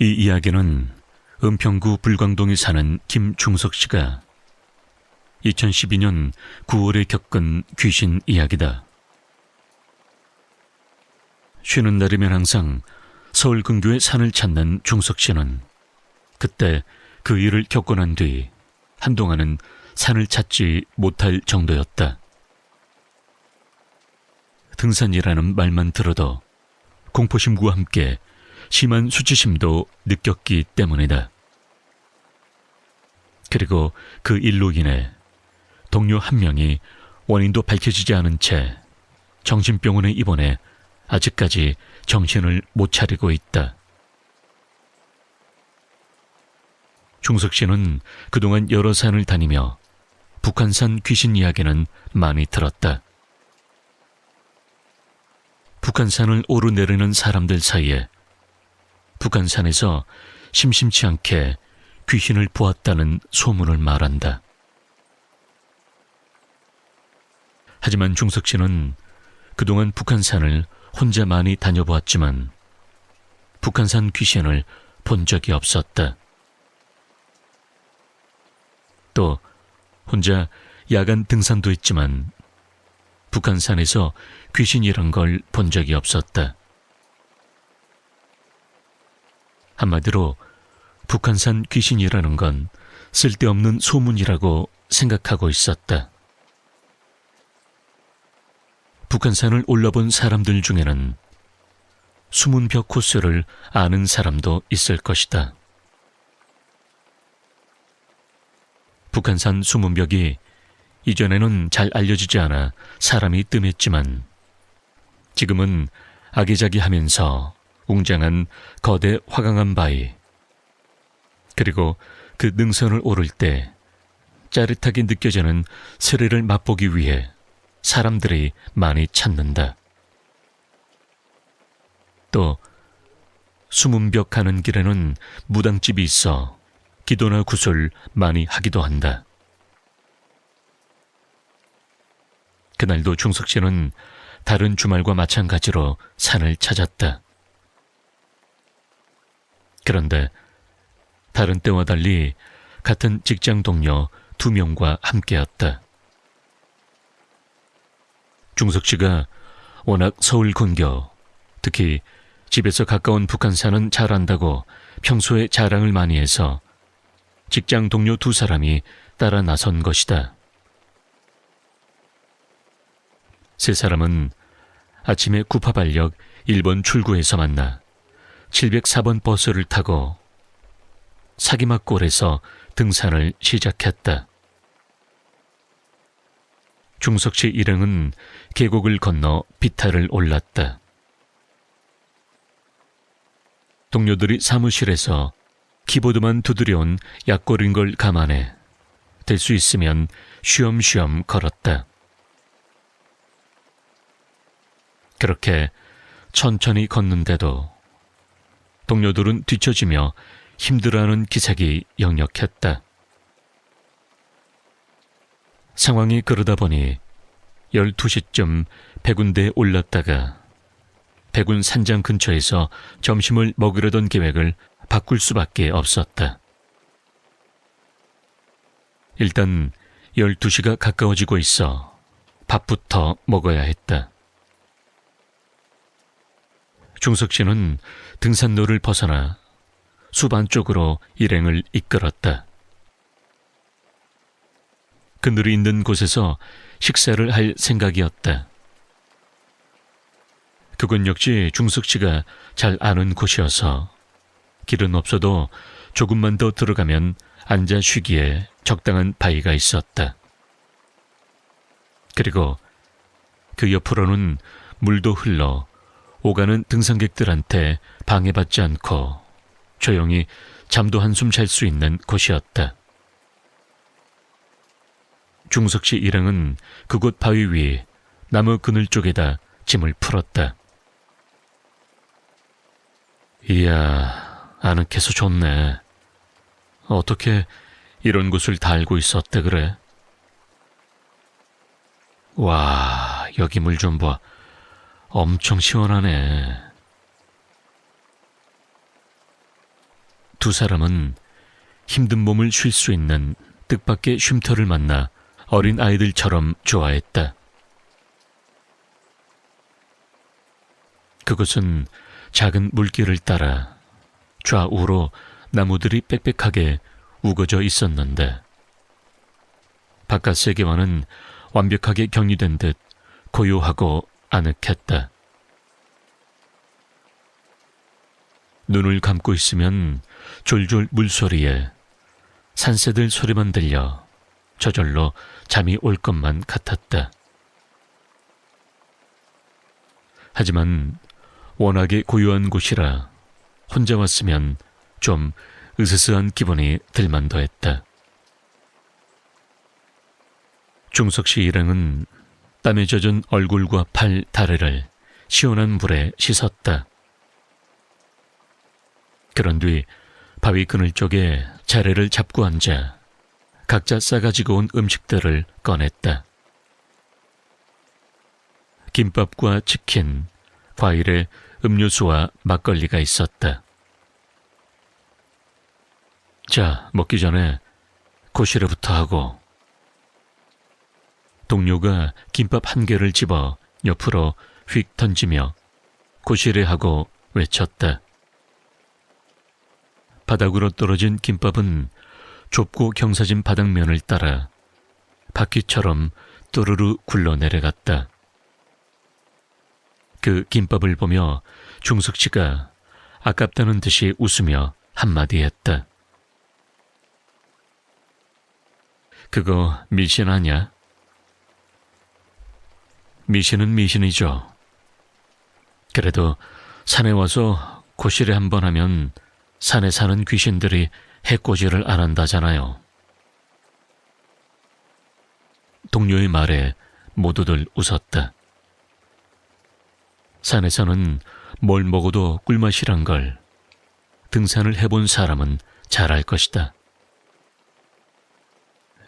이 이야기는 은평구 불광동에 사는 김중석 씨가 2012년 9월에 겪은 귀신 이야기다. 쉬는 날이면 항상 서울 근교의 산을 찾는 중석 씨는 그때 그 일을 겪고 난 뒤 한동안은 산을 찾지 못할 정도였다. 등산이라는 말만 들어도 공포심과 함께 심한 수치심도 느꼈기 때문이다. 그리고 그 일로 인해 동료 한 명이 원인도 밝혀지지 않은 채 정신병원에 입원해 아직까지 정신을 못 차리고 있다. 중석 씨는 그동안 여러 산을 다니며 북한산 귀신 이야기는 많이 들었다. 북한산을 오르내리는 사람들 사이에 북한산에서 심심치 않게 귀신을 보았다는 소문을 말한다. 하지만 중석 씨는 그동안 북한산을 혼자 많이 다녀보았지만 북한산 귀신을 본 적이 없었다. 또 혼자 야간 등산도 했지만 북한산에서 귀신이란 걸 본 적이 없었다. 한마디로 북한산 귀신이라는 건 쓸데없는 소문이라고 생각하고 있었다. 북한산을 올라본 사람들 중에는 숨은 벽 코스를 아는 사람도 있을 것이다. 북한산 숨은 벽이 이전에는 잘 알려지지 않아 사람이 뜸했지만 지금은 아기자기하면서 웅장한 거대 화강암 바위, 그리고 그 능선을 오를 때 짜릿하게 느껴지는 스릴을 맛보기 위해 사람들이 많이 찾는다. 또 숨은 벽 가는 길에는 무당집이 있어 기도나 구슬 많이 하기도 한다. 그날도 중석 씨는 다른 주말과 마찬가지로 산을 찾았다. 그런데 다른 때와 달리 같은 직장 동료 2명과 함께였다. 중석 씨가 워낙 서울 근교, 특히 집에서 가까운 북한산은 잘 안다고 평소에 자랑을 많이 해서 직장 동료 2사람이 따라 나선 것이다. 세 사람은 아침에 구파발역 1번 출구에서 만나 704번 버스를 타고 사기막골에서 등산을 시작했다. 중석 씨 일행은 계곡을 건너 비탈을 올랐다. 동료들이 사무실에서 키보드만 두드려온 약골인 걸 감안해 될 수 있으면 쉬엄쉬엄 걸었다. 그렇게 천천히 걷는데도 동료들은 뒤처지며 힘들어하는 기색이 역력했다. 상황이 그러다 보니 12시쯤 백운대에 올랐다가 백운 산장 근처에서 점심을 먹으려던 계획을 바꿀 수밖에 없었다. 일단 12시가 가까워지고 있어 밥부터 먹어야 했다. 중석 씨는 등산로를 벗어나 숲 안쪽으로 일행을 이끌었다. 그늘이 있는 곳에서 식사를 할 생각이었다. 그건 역시 중석 씨가 잘 아는 곳이어서 길은 없어도 조금만 더 들어가면 앉아 쉬기에 적당한 바위가 있었다. 그리고 그 옆으로는 물도 흘러 오가는 등산객들한테 방해받지 않고 조용히 잠도 한숨 잘 수 있는 곳이었다. 중석 씨 일행은 그곳 바위 위 나무 그늘 쪽에다 짐을 풀었다. 이야, 아늑해서 좋네. 어떻게 이런 곳을 다 알고 있었대 그래? 와, 여기 물 좀 봐. 엄청 시원하네. 두 사람은 힘든 몸을 쉴 수 있는 뜻밖의 쉼터를 만나 어린 아이들처럼 좋아했다. 그곳은 작은 물길을 따라 좌우로 나무들이 빽빽하게 우거져 있었는데 바깥 세계와는 완벽하게 격리된 듯 고요하고 아늑했다. 눈을 감고 있으면 졸졸 물소리에 산새들 소리만 들려 저절로 잠이 올 것만 같았다. 하지만 워낙에 고요한 곳이라 혼자 왔으면 좀 으스스한 기분이 들만도 했다. 중석 씨 일행은 땀에 젖은 얼굴과 팔, 다리를 시원한 물에 씻었다. 그런 뒤 바위 그늘 쪽에 자리를 잡고 앉아 각자 싸가지고 온 음식들을 꺼냈다. 김밥과 치킨, 과일에 음료수와 막걸리가 있었다. 자, 먹기 전에 고시래부터 하고. 동료가 김밥 한 개를 집어 옆으로 휙 던지며 고시래하고 외쳤다. 바닥으로 떨어진 김밥은 좁고 경사진 바닥면을 따라 바퀴처럼 또르르 굴러 내려갔다. 그 김밥을 보며 중석 씨가 아깝다는 듯이 웃으며 한마디 했다. 그거 미신 아냐? 미신은 미신이죠. 그래도 산에 와서 고시래 한번 하면 산에 사는 귀신들이 해코지를 안 한다잖아요. 동료의 말에 모두들 웃었다. 산에서는 뭘 먹어도 꿀맛이란 걸 등산을 해본 사람은 잘 알 것이다.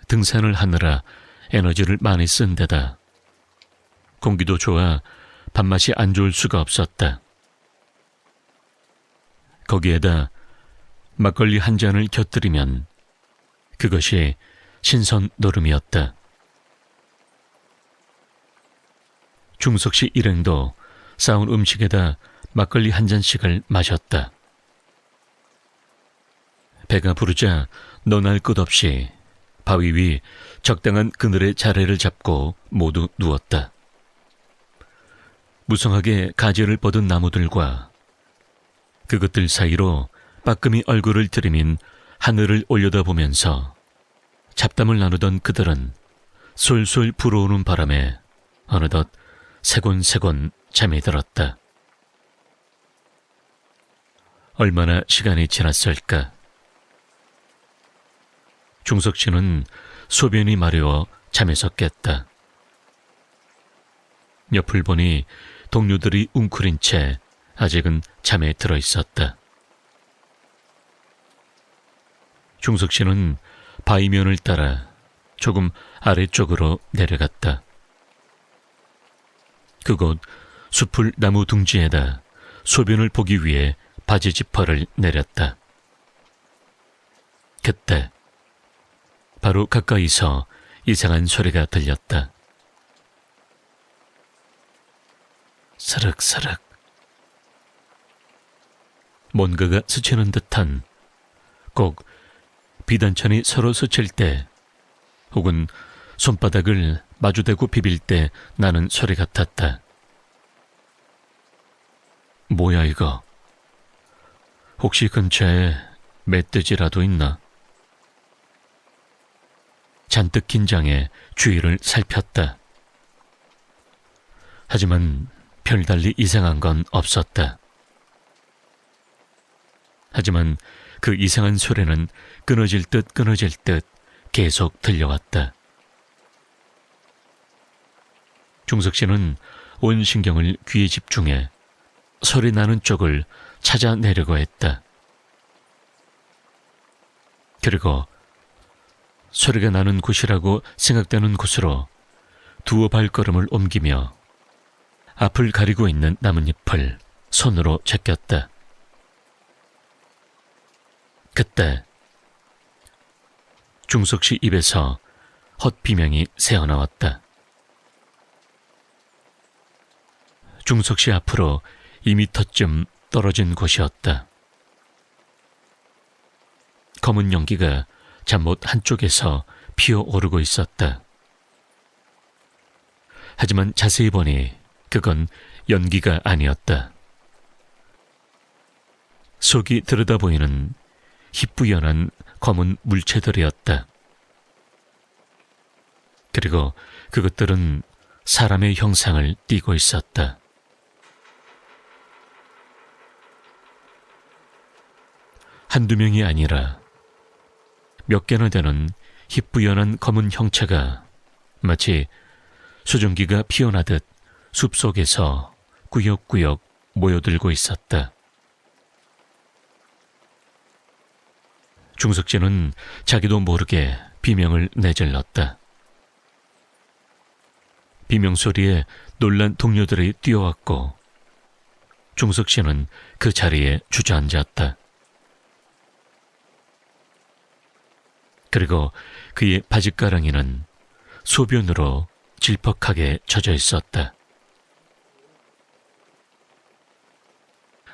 등산을 하느라 에너지를 많이 쓴 데다 공기도 좋아 밥맛이 안 좋을 수가 없었다. 거기에다 막걸리 한 잔을 곁들이면 그것이 신선 노름이었다. 중석 씨 일행도 싸운 음식에다 막걸리 한 잔씩을 마셨다. 배가 부르자 너날 것 없이 바위 위 적당한 그늘의 자리를 잡고 모두 누웠다. 무성하게 가지를 뻗은 나무들과 그것들 사이로 빠끔히 얼굴을 들이민 하늘을 올려다보면서 잡담을 나누던 그들은 솔솔 불어오는 바람에 어느덧 세곤세곤 잠이 들었다. 얼마나 시간이 지났을까? 중석 씨는 소변이 마려워 잠에서 깼다. 옆을 보니 동료들이 웅크린 채 아직은 잠에 들어 있었다. 중석 씨는 바위면을 따라 조금 아래쪽으로 내려갔다. 그곳 숲을 나무 둥지에다 소변을 보기 위해 바지 지퍼를 내렸다. 그때 바로 가까이서 이상한 소리가 들렸다. 스륵스륵. 뭔가가 스치는 듯한, 꼭 비단천이 서로 스칠 때 혹은 손바닥을 마주대고 비빌 때 나는 소리 같았다. 뭐야 이거? 혹시 근처에 멧돼지라도 있나? 잔뜩 긴장해 주위를 살폈다. 하지만 별달리 이상한 건 없었다. 하지만 그 이상한 소리는 끊어질 듯 계속 들려왔다. 중석 씨는 온 신경을 귀에 집중해 소리 나는 쪽을 찾아내려고 했다. 그리고 소리가 나는 곳이라고 생각되는 곳으로 두어 발걸음을 옮기며 앞을 가리고 있는 나뭇잎을 손으로 제꼈다. 그때 중석 씨 입에서 헛비명이 새어나왔다. 중석 씨 앞으로 2미터쯤 떨어진 곳이었다. 검은 연기가 잠못 한쪽에서 피어오르고 있었다. 하지만 자세히 보니 그건 연기가 아니었다. 속이 들여다보이는 희뿌연한 검은 물체들이었다. 그리고 그것들은 사람의 형상을 띠고 있었다. 한두 명이 아니라 몇 개나 되는 희뿌연한 검은 형체가 마치 수증기가 피어나듯 숲속에서 꾸역꾸역 모여들고 있었다. 중석진은 자기도 모르게 비명을 내질렀다. 비명 소리에 놀란 동료들이 뛰어왔고 중석 씨는 그 자리에 주저앉았다. 그리고 그의 바짓가랑이는 소변으로 질퍽하게 젖어 있었다.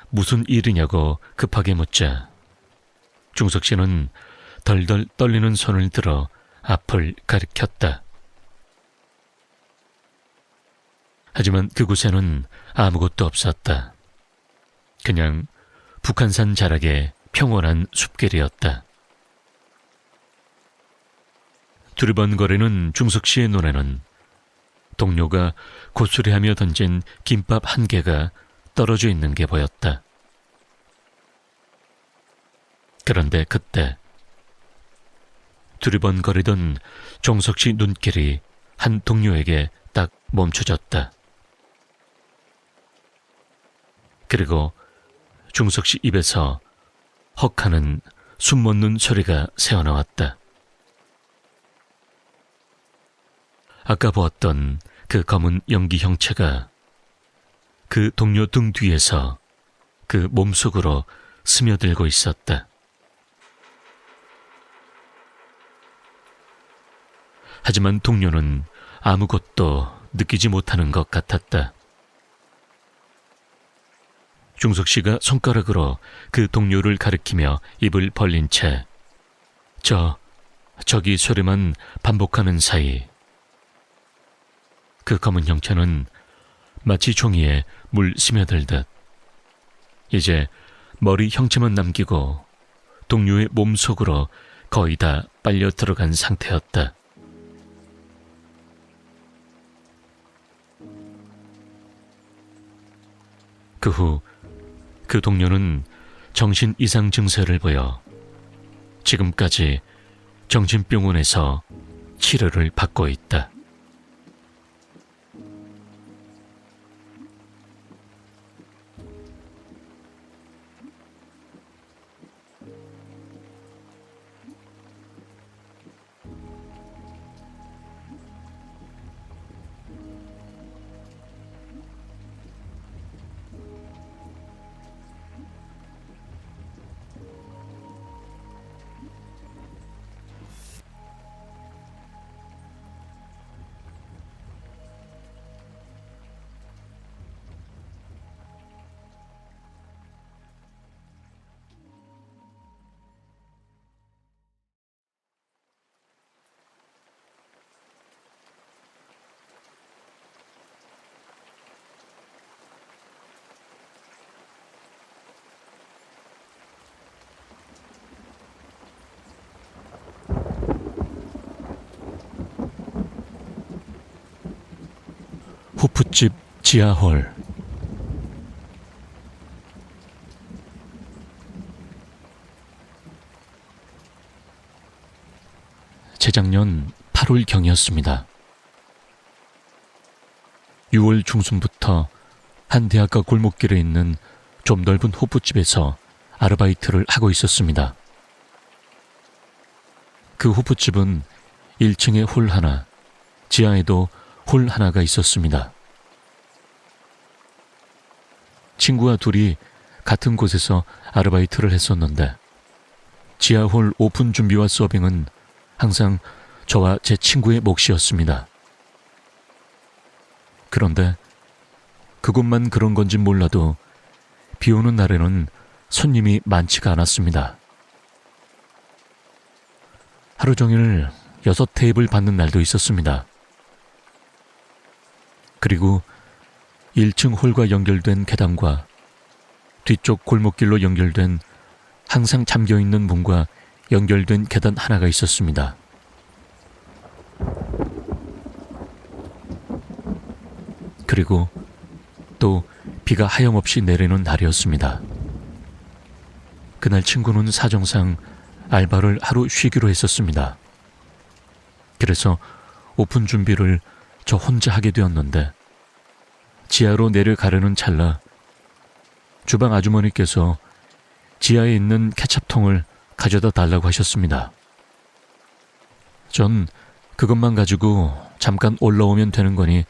무슨 일이냐고 급하게 묻자 중석 씨는 덜덜 떨리는 손을 들어 앞을 가리켰다. 하지만 그곳에는 아무것도 없었다. 그냥 북한산 자락의 평온한 숲길이었다. 두리번거리는 중석 씨의 눈에는 동료가 고수리하며 던진 김밥 한 개가 떨어져 있는 게 보였다. 그런데 그때 두리번거리던 정석 씨 눈길이 한 동료에게 딱 멈춰졌다. 그리고 중석 씨 입에서 헉하는 숨 멎는 소리가 새어나왔다. 아까 보았던 그 검은 연기 형체가 그 동료 등 뒤에서 그 몸속으로 스며들고 있었다. 하지만 동료는 아무것도 느끼지 못하는 것 같았다. 중석 씨가 손가락으로 그 동료를 가리키며 입을 벌린 채 저기 소리만 반복하는 사이 그 검은 형체는 마치 종이에 물 스며들듯 이제 머리 형체만 남기고 동료의 몸속으로 거의 다 빨려 들어간 상태였다. 그 후 그 동료는 정신 이상 증세를 보여 지금까지 정신병원에서 치료를 받고 있다. 호프집 지하홀. 재작년 8월경이었습니다. 6월 중순부터 한 대학가 골목길에 있는 좀 넓은 호프집에서 아르바이트를 하고 있었습니다. 그 호프집은 1층에 홀 하나, 지하에도 홀 하나가 있었습니다. 친구와 둘이 같은 곳에서 아르바이트를 했었는데 지하홀 오픈 준비와 서빙은 항상 저와 제 친구의 몫이었습니다. 그런데 그곳만 그런 건지 몰라도 비 오는 날에는 손님이 많지가 않았습니다. 하루 종일 6테이블 받는 날도 있었습니다. 그리고 1층 홀과 연결된 계단과 뒤쪽 골목길로 연결된 항상 잠겨있는 문과 연결된 계단 하나가 있었습니다. 그리고 또 비가 하염없이 내리는 날이었습니다. 그날 친구는 사정상 알바를 하루 쉬기로 했었습니다. 그래서 오픈 준비를 저 혼자 하게 되었는데 지하로 내려가려는 찰나 주방 아주머니께서 지하에 있는 케첩통을 가져다 달라고 하셨습니다. 전 그것만 가지고 잠깐 올라오면 되는 거니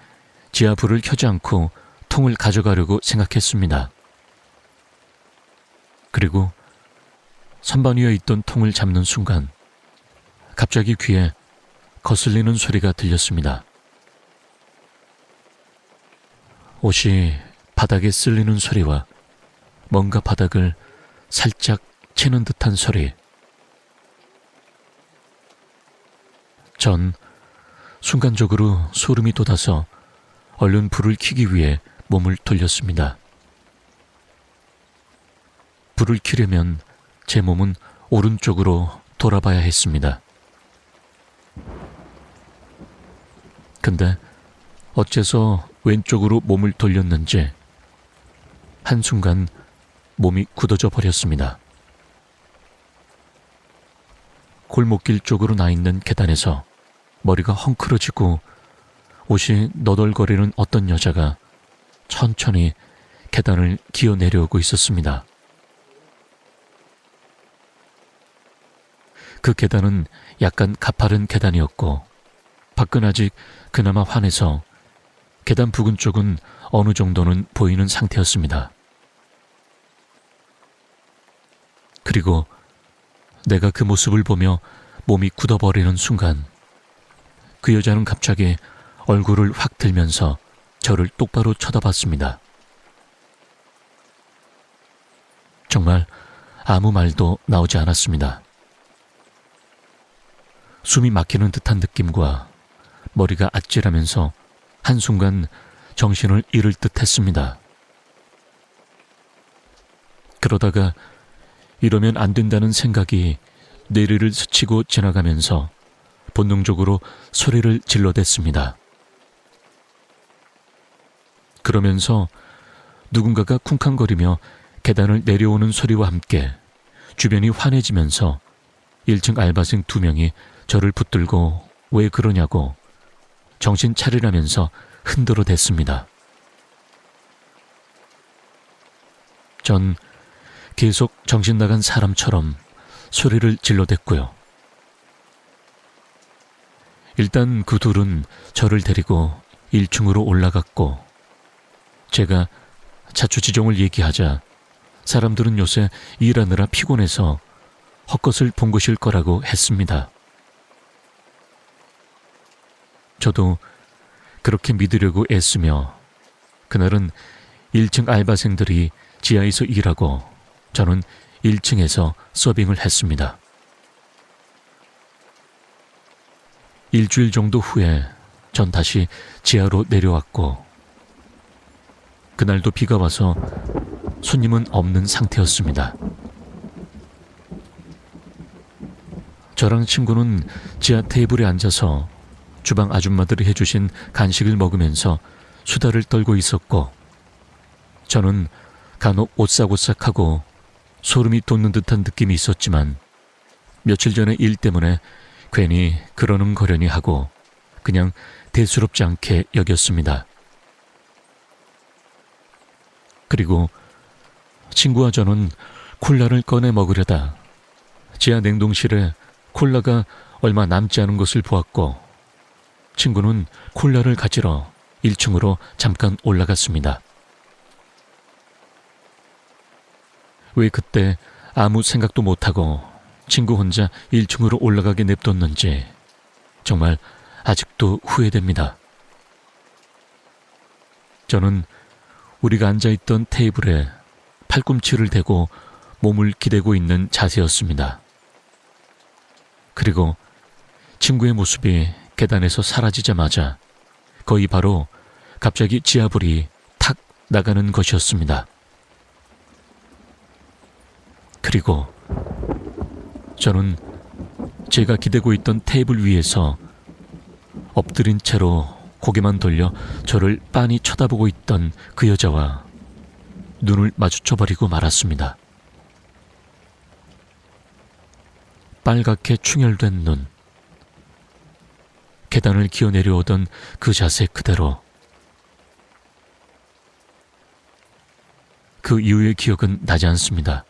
지하 불을 켜지 않고 통을 가져가려고 생각했습니다. 그리고 선반 위에 있던 통을 잡는 순간 갑자기 귀에 거슬리는 소리가 들렸습니다. 옷이 바닥에 쓸리는 소리와 뭔가 바닥을 살짝 치는 듯한 소리. 전 순간적으로 소름이 돋아서 얼른 불을 켜기 위해 몸을 돌렸습니다. 불을 켜려면 제 몸은 오른쪽으로 돌아봐야 했습니다. 근데 어째서 왼쪽으로 몸을 돌렸는지 한순간 몸이 굳어져 버렸습니다. 골목길 쪽으로 나 있는 계단에서 머리가 헝클어지고 옷이 너덜거리는 어떤 여자가 천천히 계단을 기어 내려오고 있었습니다. 그 계단은 약간 가파른 계단이었고 밖은 아직 그나마 환해서 계단 부근 쪽은 어느 정도는 보이는 상태였습니다. 그리고 내가 그 모습을 보며 몸이 굳어버리는 순간 그 여자는 갑자기 얼굴을 확 들면서 저를 똑바로 쳐다봤습니다. 정말 아무 말도 나오지 않았습니다. 숨이 막히는 듯한 느낌과 머리가 아찔하면서 한순간 정신을 잃을 듯 했습니다. 그러다가 이러면 안 된다는 생각이 뇌리를 스치고 지나가면서 본능적으로 소리를 질러댔습니다. 그러면서 누군가가 쿵쾅거리며 계단을 내려오는 소리와 함께 주변이 환해지면서 1층 알바생 2명이 저를 붙들고 왜 그러냐고 정신 차리라면서 흔들어 댔습니다. 전 계속 정신 나간 사람처럼 소리를 질러댔고요. 일단 그 둘은 저를 데리고 1층으로 올라갔고 제가 자초지종을 얘기하자 사람들은 요새 일하느라 피곤해서 헛것을 본 것일 거라고 했습니다. 저도 그렇게 믿으려고 애쓰며 그날은 1층 알바생들이 지하에서 일하고 저는 1층에서 서빙을 했습니다. 일주일 정도 후에 전 다시 지하로 내려왔고 그날도 비가 와서 손님은 없는 상태였습니다. 저랑 친구는 지하 테이블에 앉아서 주방 아줌마들이 해주신 간식을 먹으면서 수다를 떨고 있었고 저는 간혹 오싹오싹하고 소름이 돋는 듯한 느낌이 있었지만 며칠 전에 일 때문에 괜히 그러는 거려니 하고 그냥 대수롭지 않게 여겼습니다. 그리고 친구와 저는 콜라를 꺼내 먹으려다 지하 냉동실에 콜라가 얼마 남지 않은 것을 보았고 친구는 콜라를 가지러 1층으로 잠깐 올라갔습니다. 왜 그때 아무 생각도 못하고 친구 혼자 1층으로 올라가게 냅뒀는지 정말 아직도 후회됩니다. 저는 우리가 앉아있던 테이블에 팔꿈치를 대고 몸을 기대고 있는 자세였습니다. 그리고 친구의 모습이 계단에서 사라지자마자 거의 바로 갑자기 지하불이 탁 나가는 것이었습니다. 그리고 저는 제가 기대고 있던 테이블 위에서 엎드린 채로 고개만 돌려 저를 빤히 쳐다보고 있던 그 여자와 눈을 마주쳐버리고 말았습니다. 빨갛게 충혈된 눈, 계단을 기어 내려오던 그 자세 그대로. 그 이후의 기억은 나지 않습니다.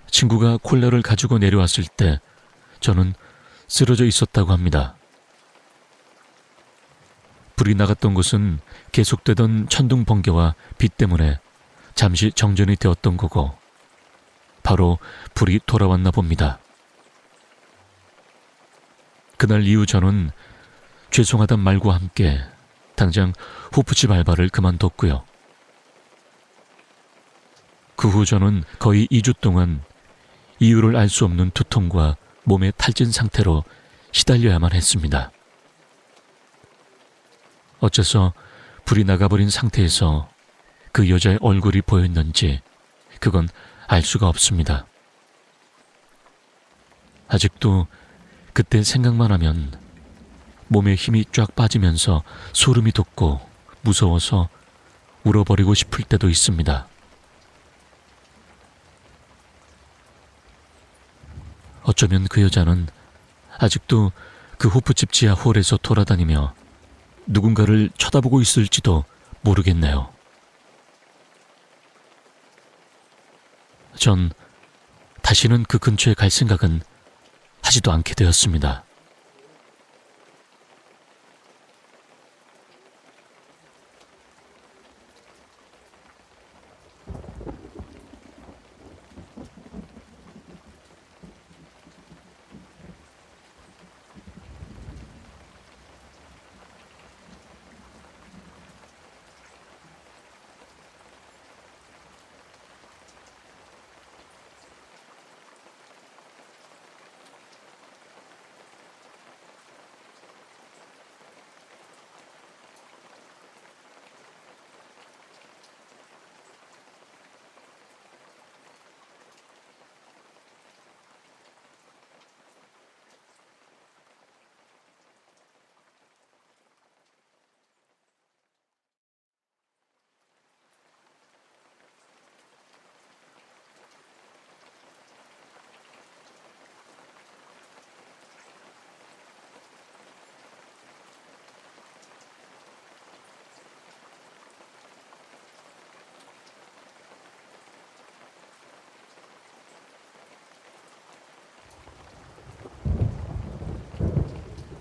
친구가 콜라를 가지고 내려왔을 때 저는 쓰러져 있었다고 합니다. 불이 나갔던 곳은 계속되던 천둥 번개와 비 때문에 잠시 정전이 되었던 거고 바로 불이 돌아왔나 봅니다. 그날 이후 저는 죄송하단 말과 함께 당장 호프집 알바를 그만뒀고요. 그 후 저는 거의 2주 동안 이유를 알 수 없는 두통과 몸의 탈진 상태로 시달려야만 했습니다. 어째서 불이 나가버린 상태에서 그 여자의 얼굴이 보였는지 그건 알 수가 없습니다. 아직도 그때 생각만 하면 몸에 힘이 쫙 빠지면서 소름이 돋고 무서워서 울어버리고 싶을 때도 있습니다. 어쩌면 그 여자는 아직도 그 호프집 지하 홀에서 돌아다니며 누군가를 쳐다보고 있을지도 모르겠네요. 전 다시는 그 근처에 갈 생각은 하지도 않게 되었습니다.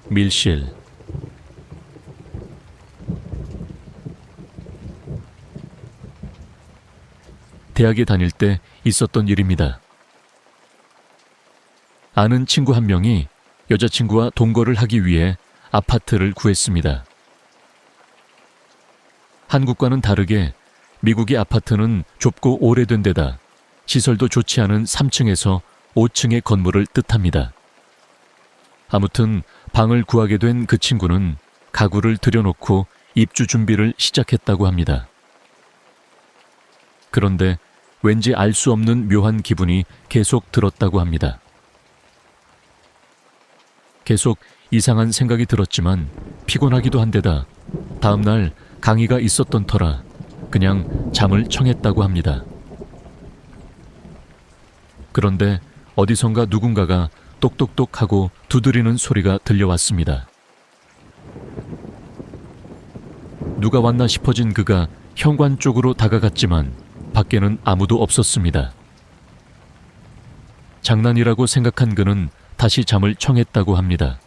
밀실. 대학에 다닐 때 있었던 일입니다. 아는 친구 한 명이 여자친구와 동거를 하기 위해 아파트를 구했습니다. 한국과는 다르게 미국의 아파트는 좁고 오래된 데다 시설도 좋지 않은 3층에서 5층의 건물을 뜻합니다. 아무튼 방을 구하게 된 그 친구는 가구를 들여놓고 입주 준비를 시작했다고 합니다. 그런데 왠지 알 수 없는 묘한 기분이 계속 들었다고 합니다. 계속 이상한 생각이 들었지만 피곤하기도 한데다 다음날 강의가 있었던 터라 그냥 잠을 청했다고 합니다. 그런데 어디선가 누군가가 똑똑똑하고 두드리는 소리가 들려왔습니다. 누가 왔나 싶어진 그가 현관 쪽으로 다가갔지만 밖에는 아무도 없었습니다. 장난이라고 생각한 그는 다시 잠을 청했다고 합니다.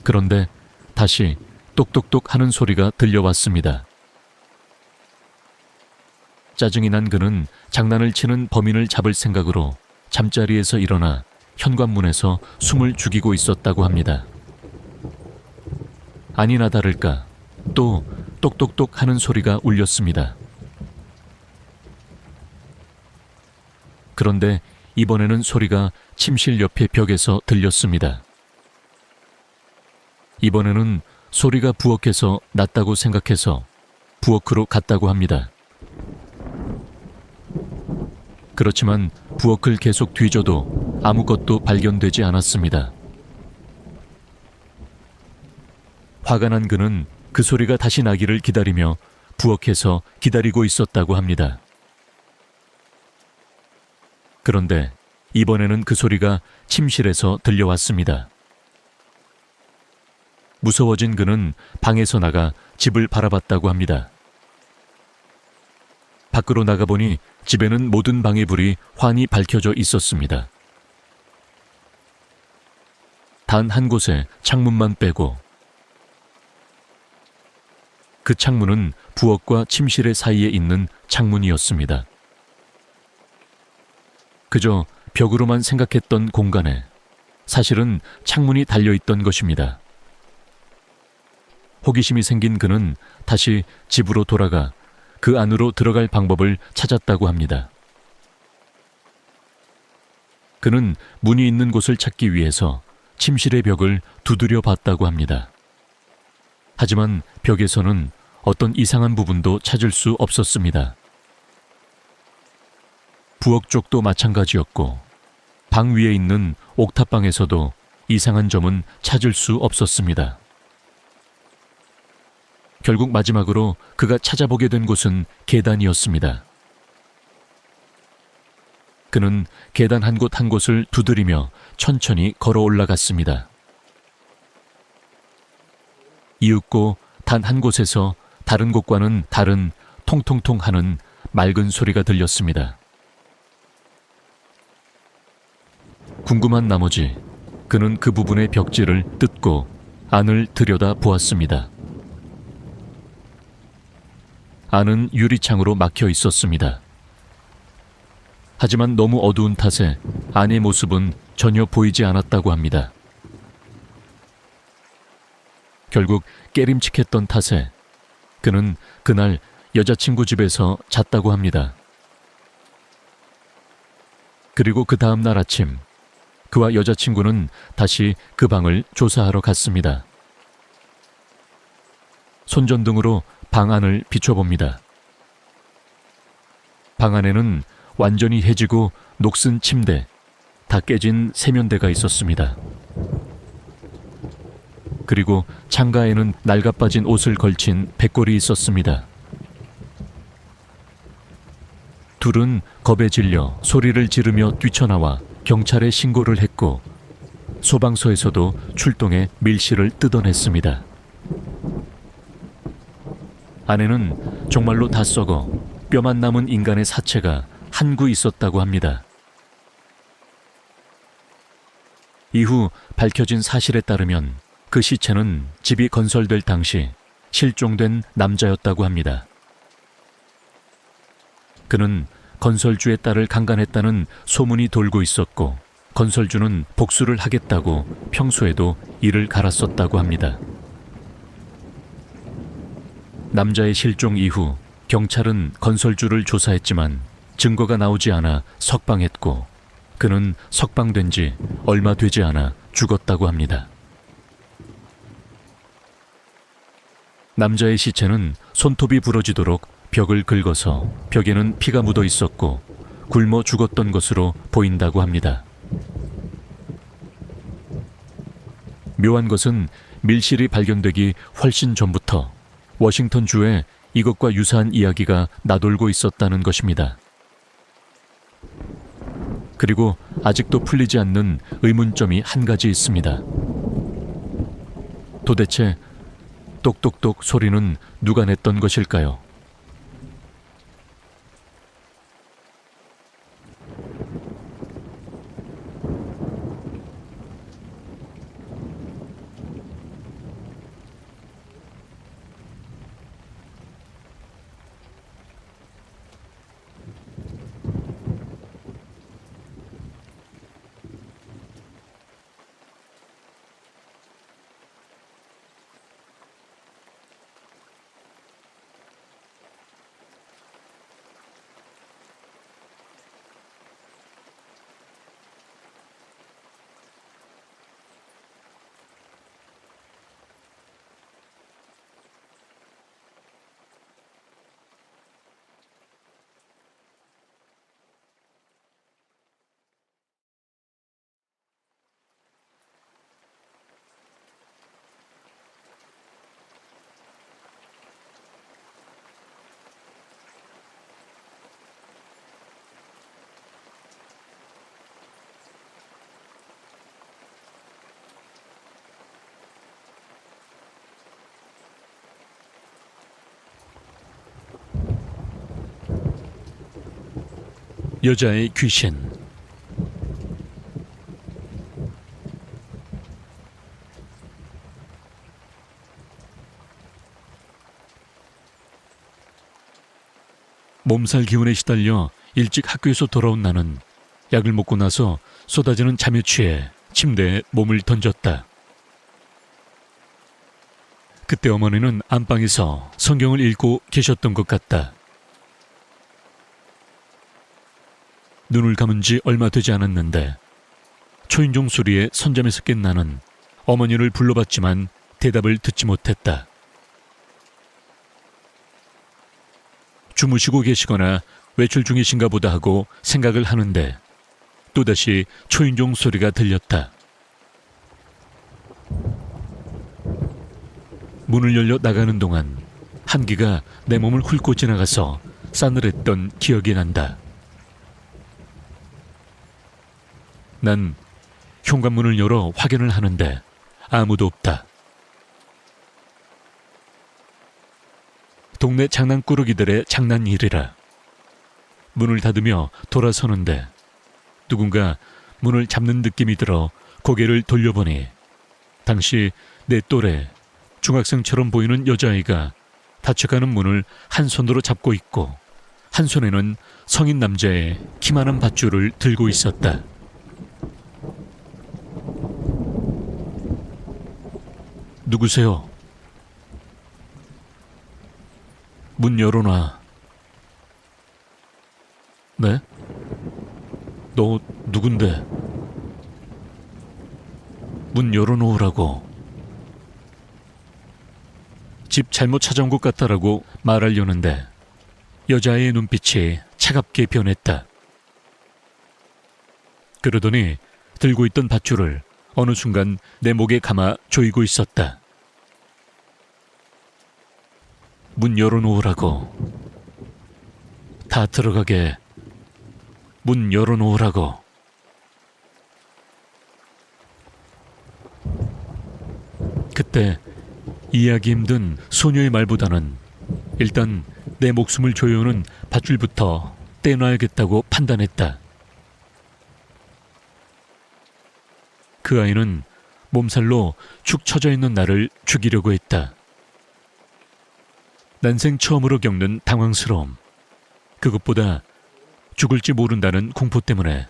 그런데 다시 똑똑똑 하는 소리가 들려왔습니다. 짜증이 난 그는 장난을 치는 범인을 잡을 생각으로 잠자리에서 일어나 현관문에서 숨을 죽이고 있었다고 합니다. 아니나 다를까 또 똑똑똑 하는 소리가 울렸습니다. 그런데 이번에는 소리가 침실 옆의 벽에서 들렸습니다. 이번에는 소리가 부엌에서 났다고 생각해서 부엌으로 갔다고 합니다. 그렇지만 부엌을 계속 뒤져도 아무것도 발견되지 않았습니다. 화가 난 그는 그 소리가 다시 나기를 기다리며 부엌에서 기다리고 있었다고 합니다. 그런데 이번에는 그 소리가 침실에서 들려왔습니다. 무서워진 그는 방에서 나가 집을 바라봤다고 합니다. 밖으로 나가보니 집에는 모든 방의 불이 환히 밝혀져 있었습니다. 단 한 곳에 창문만 빼고 그 창문은 부엌과 침실의 사이에 있는 창문이었습니다. 그저 벽으로만 생각했던 공간에 사실은 창문이 달려있던 것입니다. 호기심이 생긴 그는 다시 집으로 돌아가 그 안으로 들어갈 방법을 찾았다고 합니다. 그는 문이 있는 곳을 찾기 위해서 침실의 벽을 두드려 봤다고 합니다. 하지만 벽에서는 어떤 이상한 부분도 찾을 수 없었습니다. 부엌 쪽도 마찬가지였고 방 위에 있는 옥탑방에서도 이상한 점은 찾을 수 없었습니다. 결국 마지막으로 그가 찾아보게 된 곳은 계단이었습니다. 그는 계단 한 곳 한 곳을 두드리며 천천히 걸어 올라갔습니다. 이윽고 단 한 곳에서 다른 곳과는 다른 통통통 하는 맑은 소리가 들렸습니다. 궁금한 나머지 그는 그 부분의 벽지를 뜯고 안을 들여다 보았습니다. 안은 유리창으로 막혀 있었습니다. 하지만 너무 어두운 탓에 안의 모습은 전혀 보이지 않았다고 합니다. 결국 깨림칙했던 탓에 그는 그날 여자친구 집에서 잤다고 합니다. 그리고 그 다음 날 아침 그와 여자친구는 다시 그 방을 조사하러 갔습니다. 손전등으로 방 안을 비춰봅니다. 방 안에는 완전히 해지고 녹슨 침대, 다 깨진 세면대가 있었습니다. 그리고 창가에는 낡아빠진 옷을 걸친 백골이 있었습니다. 둘은 겁에 질려 소리를 지르며 뛰쳐나와 경찰에 신고를 했고 소방서에서도 출동해 밀실을 뜯어냈습니다. 안에는 정말로 다 썩어 뼈만 남은 인간의 사체가 한 구 있었다고 합니다. 이후 밝혀진 사실에 따르면 그 시체는 집이 건설될 당시 실종된 남자였다고 합니다. 그는 건설주의 딸을 강간했다는 소문이 돌고 있었고 건설주는 복수를 하겠다고 평소에도 이를 갈았었다고 합니다. 남자의 실종 이후 경찰은 건설주를 조사했지만 증거가 나오지 않아 석방했고 그는 석방된 지 얼마 되지 않아 죽었다고 합니다. 남자의 시체는 손톱이 부러지도록 벽을 긁어서 벽에는 피가 묻어 있었고 굶어 죽었던 것으로 보인다고 합니다. 묘한 것은 밀실이 발견되기 훨씬 전부터 워싱턴주에 이것과 유사한 이야기가 나돌고 있었다는 것입니다. 그리고 아직도 풀리지 않는 의문점이 한 가지 있습니다. 도대체 똑똑똑 소리는 누가 냈던 것일까요? 여자의 귀신. 몸살 기운에 시달려 일찍 학교에서 돌아온 나는 약을 먹고 나서 쏟아지는 잠에 취해 침대에 몸을 던졌다. 그때 어머니는 안방에서 성경을 읽고 계셨던 것 같다. 눈을 감은 지 얼마 되지 않았는데 초인종 소리에 선잠에서 깬 나는 어머니를 불러봤지만 대답을 듣지 못했다. 주무시고 계시거나 외출 중이신가 보다 하고 생각을 하는데 또다시 초인종 소리가 들렸다. 문을 열려 나가는 동안 한기가 내 몸을 훑고 지나가서 싸늘했던 기억이 난다. 난 현관문을 열어 확인을 하는데 아무도 없다. 동네 장난꾸러기들의 장난일이라. 문을 닫으며 돌아서는데 누군가 문을 잡는 느낌이 들어 고개를 돌려보니 당시 내 또래 중학생처럼 보이는 여자아이가 닫혀가는 문을 한 손으로 잡고 있고 한 손에는 성인 남자의 키만한 밧줄을 들고 있었다. 누구세요? 문 열어놔. 네? 너 누군데? 문 열어놓으라고. 집 잘못 찾아온 것 같다라고 말하려는데 여자의 눈빛이 차갑게 변했다. 그러더니 들고 있던 밧줄을 어느 순간 내 목에 감아 조이고 있었다. 문 열어놓으라고. 다 들어가게. 문 열어놓으라고. 그때 이해하기 힘든 소녀의 말보다는 일단 내 목숨을 조여오는 밧줄부터 떼놔야겠다고 판단했다. 그 아이는 몸살로 축 처져 있는 나를 죽이려고 했다. 난생 처음으로 겪는 당황스러움. 그것보다 죽을지 모른다는 공포 때문에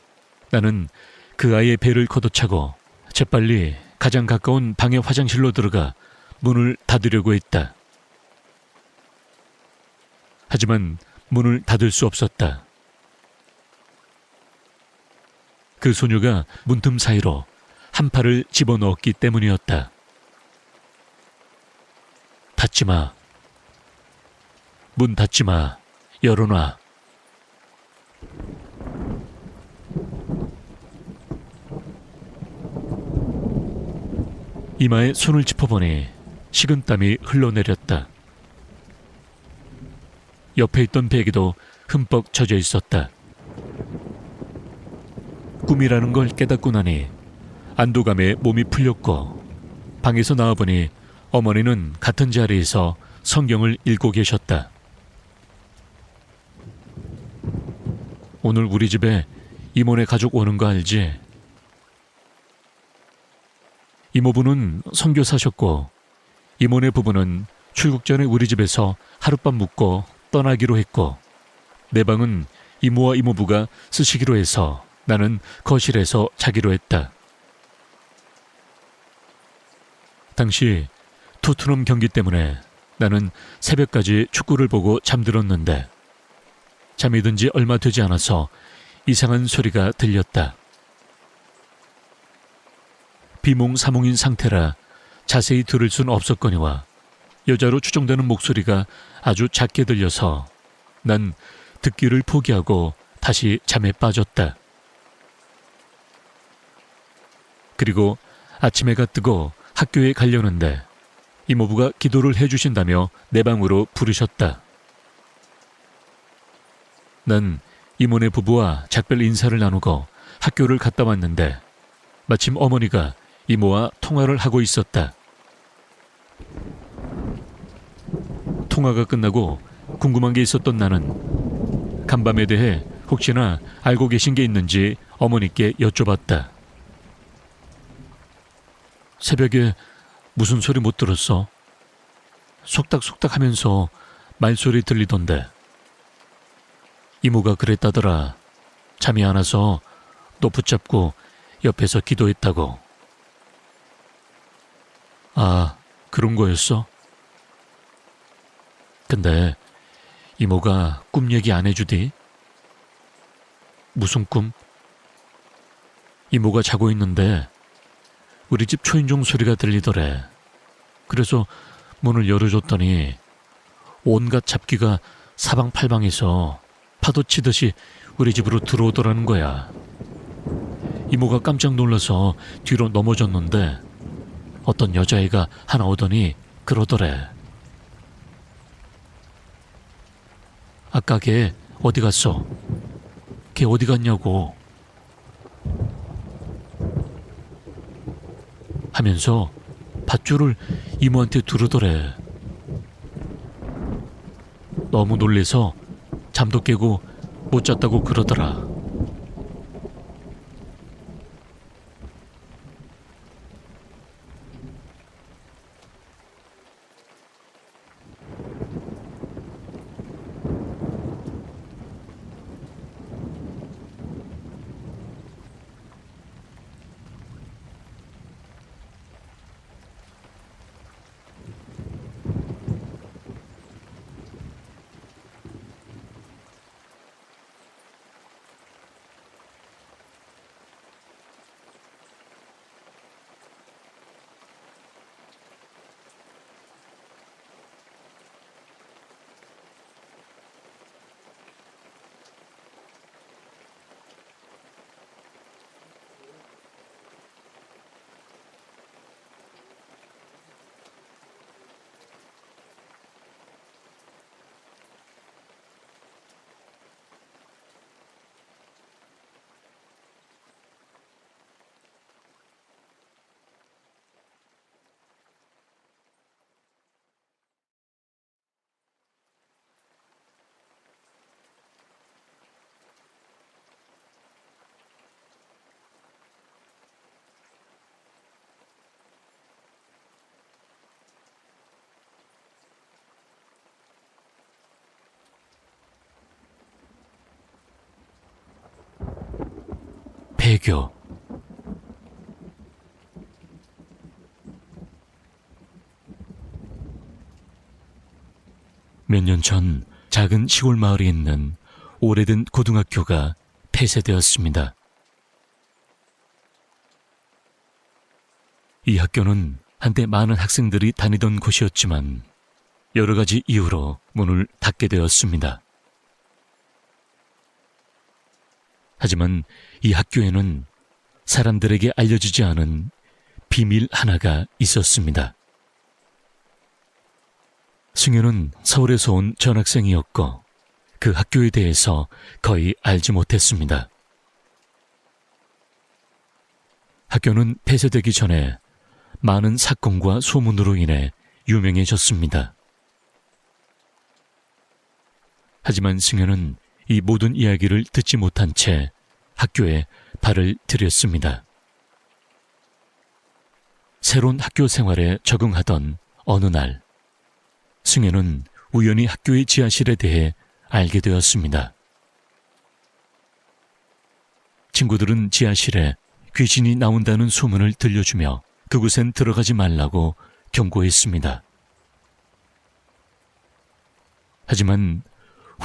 나는 그 아이의 배를 걷어차고 재빨리 가장 가까운 방의 화장실로 들어가 문을 닫으려고 했다. 하지만 문을 닫을 수 없었다. 그 소녀가 문틈 사이로 한 팔을 집어넣었기 때문이었다. 닫지 마. 문 닫지 마. 열어놔. 이마에 손을 짚어보니 식은땀이 흘러내렸다. 옆에 있던 베개도 흠뻑 젖어 있었다. 꿈이라는 걸 깨닫고 나니 안도감에 몸이 풀렸고 방에서 나와보니 어머니는 같은 자리에서 성경을 읽고 계셨다. 오늘 우리 집에 이모네 가족 오는 거 알지? 이모부는 선교사셨고 이모네 부부는 출국 전에 우리 집에서 하룻밤 묵고 떠나기로 했고 내 방은 이모와 이모부가 쓰시기로 해서 나는 거실에서 자기로 했다. 당시 토트넘 경기 때문에 나는 새벽까지 축구를 보고 잠들었는데 잠이 든 지 얼마 되지 않아서 이상한 소리가 들렸다. 비몽사몽인 상태라 자세히 들을 순 없었거니와 여자로 추정되는 목소리가 아주 작게 들려서 난 듣기를 포기하고 다시 잠에 빠졌다. 그리고 아침 해가 뜨고 학교에 가려는데 이모부가 기도를 해주신다며 내 방으로 부르셨다. 난 이모네 부부와 작별 인사를 나누고 학교를 갔다 왔는데 마침 어머니가 이모와 통화를 하고 있었다. 통화가 끝나고 궁금한 게 있었던 나는 간밤에 대해 혹시나 알고 계신 게 있는지 어머니께 여쭤봤다. 새벽에 무슨 소리 못 들었어? 속닥속닥 하면서 말소리 들리던데. 이모가 그랬다더라. 잠이 안 와서 너 붙잡고 옆에서 기도했다고. 아, 그런 거였어? 근데 이모가 꿈 얘기 안 해주디? 무슨 꿈? 이모가 자고 있는데 우리 집 초인종 소리가 들리더래. 그래서 문을 열어줬더니 온갖 잡귀가 사방팔방에서 파도 치듯이 우리 집으로 들어오더라는 거야. 이모가 깜짝 놀라서 뒤로 넘어졌는데 어떤 여자애가 하나 오더니 그러더래. 아까 걔 어디 갔어? 걔 어디 갔냐고. 하면서 밧줄을 이모한테 두르더래. 너무 놀래서 잠도 깨고 못 잤다고 그러더라. 배교. 몇 년 전 작은 시골 마을에 있는 오래된 고등학교가 폐쇄되었습니다. 이 학교는 한때 많은 학생들이 다니던 곳이었지만 여러 가지 이유로 문을 닫게 되었습니다. 하지만 이 학교에는 사람들에게 알려지지 않은 비밀 하나가 있었습니다. 승현은 서울에서 온 전학생이었고 그 학교에 대해서 거의 알지 못했습니다. 학교는 폐쇄되기 전에 많은 사건과 소문으로 인해 유명해졌습니다. 하지만 승현은 이 모든 이야기를 듣지 못한 채 학교에 발을 들였습니다. 새로운 학교 생활에 적응하던 어느 날, 승현은 우연히 학교의 지하실에 대해 알게 되었습니다. 친구들은 지하실에 귀신이 나온다는 소문을 들려주며 그곳엔 들어가지 말라고 경고했습니다. 하지만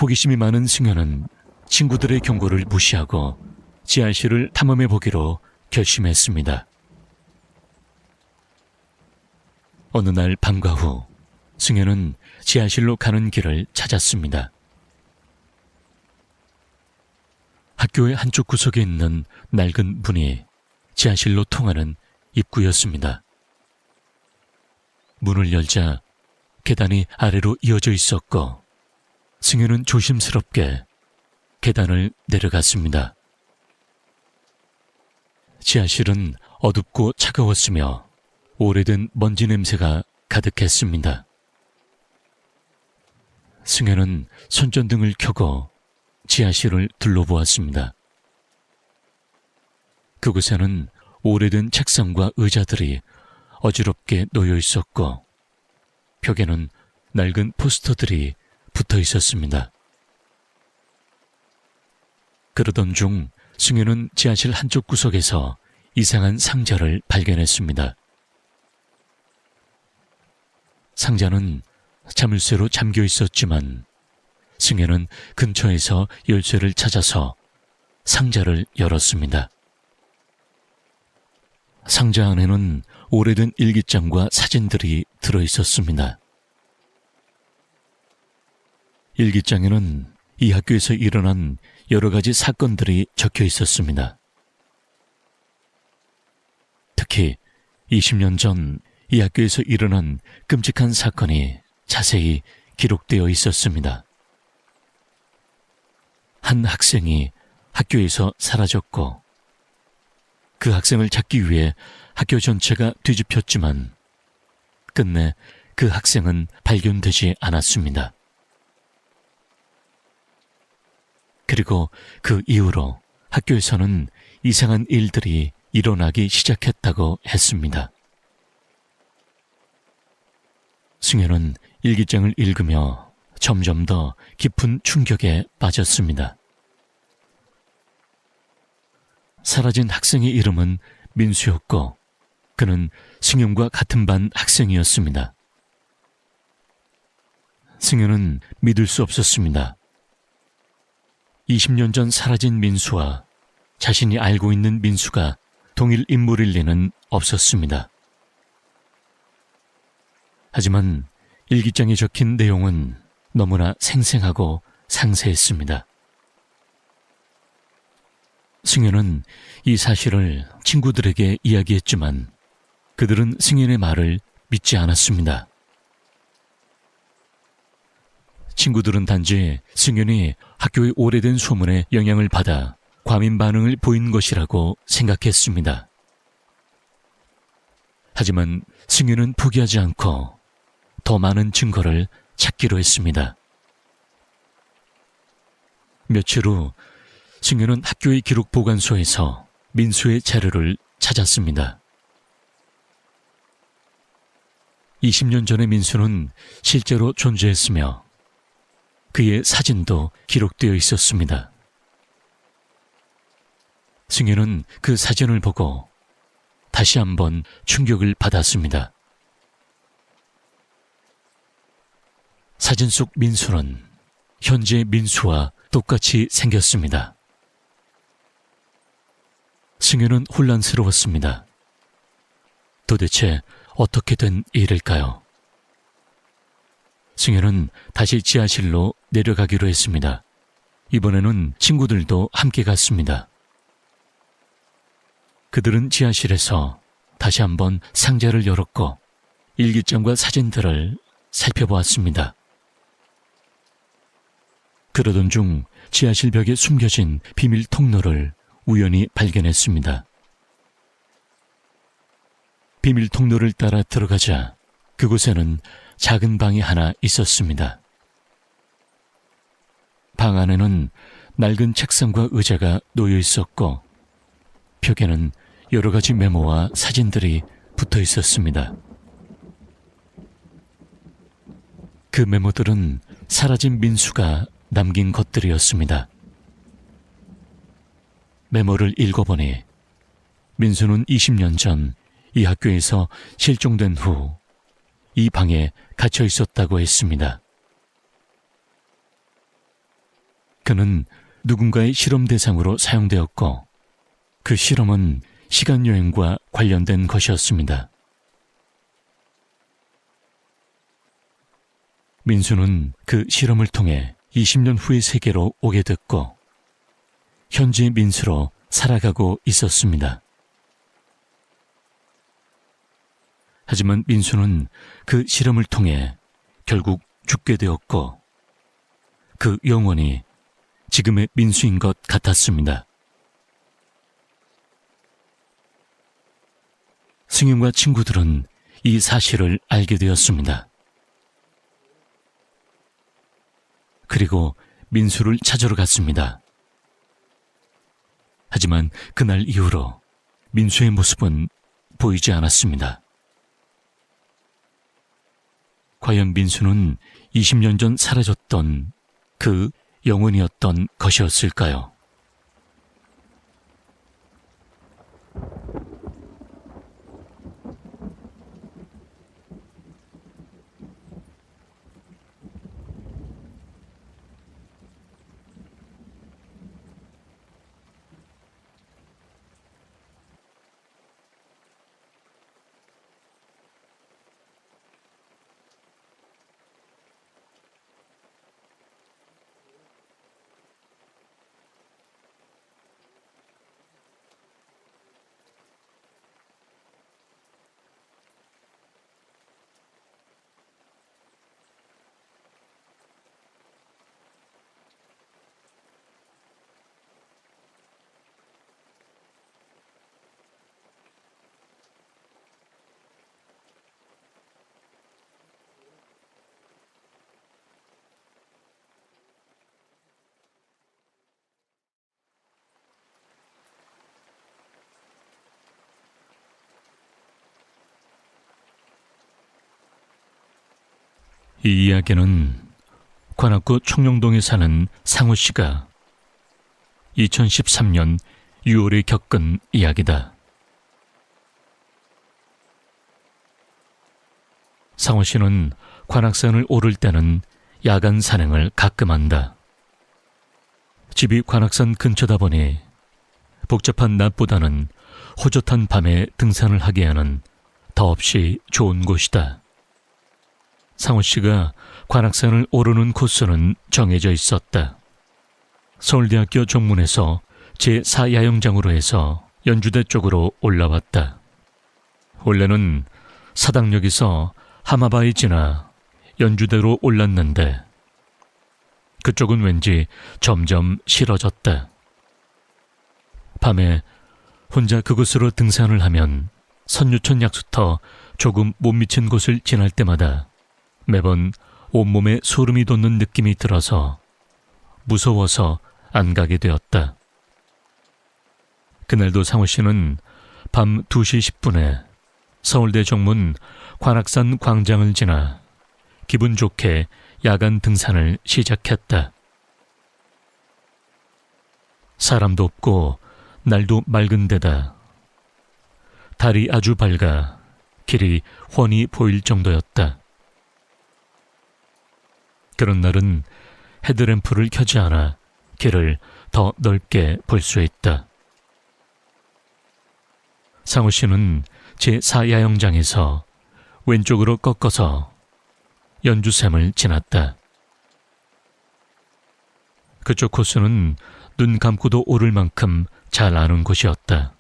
호기심이 많은 승현은 친구들의 경고를 무시하고 지하실을 탐험해보기로 결심했습니다. 어느 날 밤과 후 승현은 지하실로 가는 길을 찾았습니다. 학교의 한쪽 구석에 있는 낡은 문이 지하실로 통하는 입구였습니다. 문을 열자 계단이 아래로 이어져 있었고 승현은 조심스럽게 계단을 내려갔습니다. 지하실은 어둡고 차가웠으며 오래된 먼지 냄새가 가득했습니다. 승현은 손전등을 켜고 지하실을 둘러보았습니다. 그곳에는 오래된 책상과 의자들이 어지럽게 놓여 있었고 벽에는 낡은 포스터들이 붙어 있었습니다. 그러던 중 승현은 지하실 한쪽 구석에서 이상한 상자를 발견했습니다. 상자는 자물쇠로 잠겨 있었지만 승현은 근처에서 열쇠를 찾아서 상자를 열었습니다. 상자 안에는 오래된 일기장과 사진들이 들어 있었습니다. 일기장에는 이 학교에서 일어난 여러 가지 사건들이 적혀 있었습니다. 특히 20년 전 이 학교에서 일어난 끔찍한 사건이 자세히 기록되어 있었습니다. 한 학생이 학교에서 사라졌고 그 학생을 찾기 위해 학교 전체가 뒤집혔지만 끝내 그 학생은 발견되지 않았습니다. 그리고 그 이후로 학교에서는 이상한 일들이 일어나기 시작했다고 했습니다. 승현은 일기장을 읽으며 점점 더 깊은 충격에 빠졌습니다. 사라진 학생의 이름은 민수였고 그는 승현과 같은 반 학생이었습니다. 승현은 믿을 수 없었습니다. 20년 전 사라진 민수와 자신이 알고 있는 민수가 동일 인물일 리는 없었습니다. 하지만 일기장에 적힌 내용은 너무나 생생하고 상세했습니다. 승현은 이 사실을 친구들에게 이야기했지만 그들은 승현의 말을 믿지 않았습니다. 친구들은 단지 승현이 학교의 오래된 소문에 영향을 받아 과민 반응을 보인 것이라고 생각했습니다. 하지만 승현은 포기하지 않고 더 많은 증거를 찾기로 했습니다. 며칠 후 승현은 학교의 기록 보관소에서 민수의 자료를 찾았습니다. 20년 전의 민수는 실제로 존재했으며 그의 사진도 기록되어 있었습니다. 승현은 그 사진을 보고 다시 한번 충격을 받았습니다. 사진 속 민수는 현재 민수와 똑같이 생겼습니다. 승현은 혼란스러웠습니다. 도대체 어떻게 된 일일까요? 승현은 다시 지하실로 내려가기로 했습니다. 이번에는 친구들도 함께 갔습니다. 그들은 지하실에서 다시 한번 상자를 열었고 일기장과 사진들을 살펴보았습니다. 그러던 중 지하실 벽에 숨겨진 비밀 통로를 우연히 발견했습니다. 비밀 통로를 따라 들어가자 그곳에는 작은 방이 하나 있었습니다. 방 안에는 낡은 책상과 의자가 놓여 있었고 벽에는 여러 가지 메모와 사진들이 붙어 있었습니다. 그 메모들은 사라진 민수가 남긴 것들이었습니다. 메모를 읽어보니 민수는 20년 전 이 학교에서 실종된 후 이 방에 갇혀 있었다고 했습니다. 그는 누군가의 실험 대상으로 사용되었고 그 실험은 시간여행과 관련된 것이었습니다. 민수는 그 실험을 통해 20년 후의 세계로 오게 됐고 현재의 민수로 살아가고 있었습니다. 하지만 민수는 그 실험을 통해 결국 죽게 되었고 그 영혼이 지금의 민수인 것 같았습니다. 승윤과 친구들은 이 사실을 알게 되었습니다. 그리고 민수를 찾으러 갔습니다. 하지만 그날 이후로 민수의 모습은 보이지 않았습니다. 과연 민수는 20년 전 사라졌던 그 영혼이었던 것이었을까요? 이 이야기는 관악구 청룡동에 사는 상호 씨가 2013년 6월에 겪은 이야기다. 상호 씨는 관악산을 오를 때는 야간 산행을 가끔 한다. 집이 관악산 근처다 보니 복잡한 낮보다는 호젓한 밤에 등산을 하기에는 더없이 좋은 곳이다. 상호 씨가 관악산을 오르는 코스는 정해져 있었다. 서울대학교 정문에서 제4야영장으로 해서 연주대 쪽으로 올라왔다. 원래는 사당역에서 하마바위 지나 연주대로 올랐는데 그쪽은 왠지 점점 싫어졌다. 밤에 혼자 그곳으로 등산을 하면 선유천 약수터 조금 못 미친 곳을 지날 때마다 매번 온몸에 소름이 돋는 느낌이 들어서 무서워서 안 가게 되었다. 그날도 상호 씨는 밤 2시 10분에 서울대 정문 관악산 광장을 지나 기분 좋게 야간 등산을 시작했다. 사람도 없고 날도 맑은 데다 달이 아주 밝아 길이 훤히 보일 정도였다. 그런 날은 헤드램프를 켜지 않아 길을 더 넓게 볼 수 있다. 상호 씨는 제4야영장에서 왼쪽으로 꺾어서 연주샘을 지났다. 그쪽 코스는 눈 감고도 오를 만큼 잘 아는 곳이었다.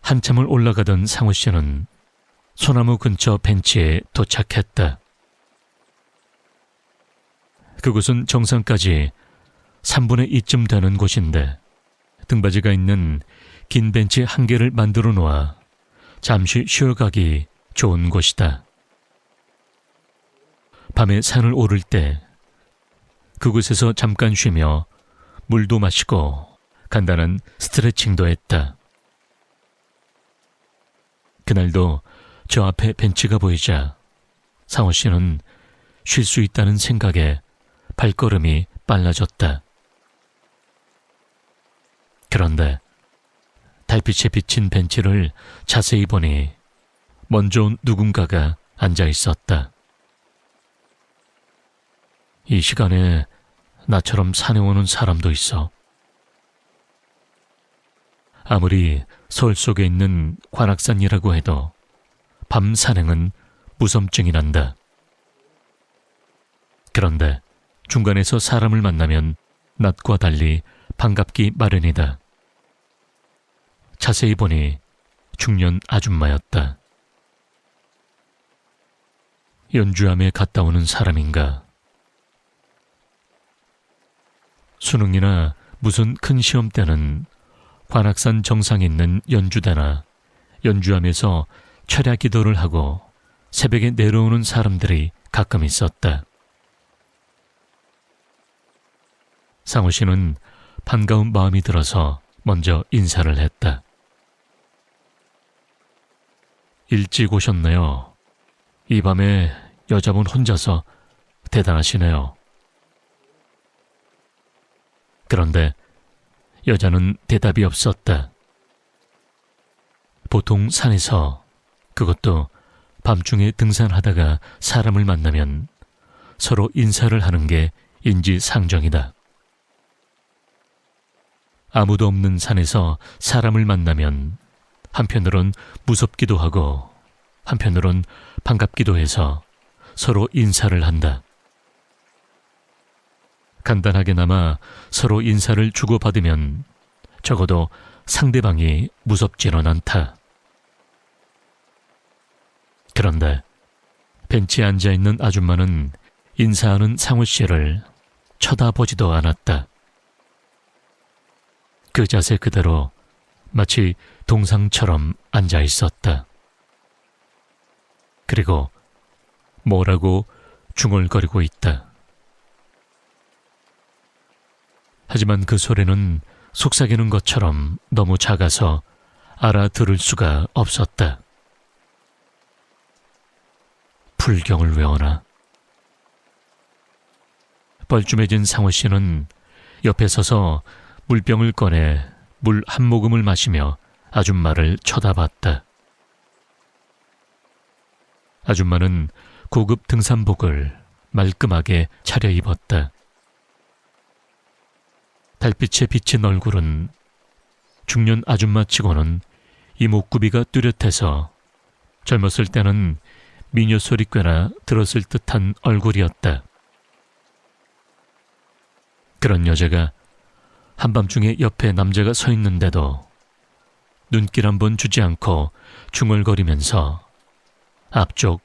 한참을 올라가던 상호 씨는 소나무 근처 벤치에 도착했다. 그곳은 정상까지 3분의 2쯤 되는 곳인데 등받이가 있는 긴 벤치 한 개를 만들어 놓아 잠시 쉬어가기 좋은 곳이다. 밤에 산을 오를 때 그곳에서 잠깐 쉬며 물도 마시고 간단한 스트레칭도 했다. 그날도 저 앞에 벤치가 보이자 상호 씨는 쉴 수 있다는 생각에 발걸음이 빨라졌다. 그런데 달빛에 비친 벤치를 자세히 보니 먼저 온 누군가가 앉아 있었다. 이 시간에 나처럼 산에 오는 사람도 있어. 아무리 서울 속에 있는 관악산이라고 해도 밤 산행은 무섬증이 난다. 그런데 중간에서 사람을 만나면 낮과 달리 반갑기 마련이다. 자세히 보니 중년 아줌마였다. 연주함에 갔다 오는 사람인가? 수능이나 무슨 큰 시험 때는 관악산 정상에 있는 연주대나 연주함에서 철야 기도를 하고 새벽에 내려오는 사람들이 가끔 있었다. 상호 씨는 반가운 마음이 들어서 먼저 인사를 했다. 일찍 오셨네요. 이 밤에 여자분 혼자서 대단하시네요. 그런데 여자는 대답이 없었다. 보통 산에서, 그것도 밤중에 등산하다가 사람을 만나면 서로 인사를 하는 게 인지상정이다. 아무도 없는 산에서 사람을 만나면 한편으론 무섭기도 하고 한편으론 반갑기도 해서 서로 인사를 한다. 간단하게나마 서로 인사를 주고받으면 적어도 상대방이 무섭지는 않다. 그런데 벤치에 앉아있는 아줌마는 인사하는 상호 씨를 쳐다보지도 않았다. 그 자세 그대로 마치 동상처럼 앉아 있었다. 그리고 뭐라고 중얼거리고 있다. 하지만 그 소리는 속삭이는 것처럼 너무 작아서 알아들을 수가 없었다. 불경을 외우나? 뻘쭘해진 상호 씨는 옆에 서서 물병을 꺼내 물 한 모금을 마시며 아줌마를 쳐다봤다. 아줌마는 고급 등산복을 말끔하게 차려입었다. 달빛에 비친 얼굴은 중년 아줌마치고는 이목구비가 뚜렷해서 젊었을 때는 미녀 소리 꽤나 들었을 듯한 얼굴이었다. 그런 여자가 한밤중에 옆에 남자가 서 있는데도 눈길 한 번 주지 않고 중얼거리면서 앞쪽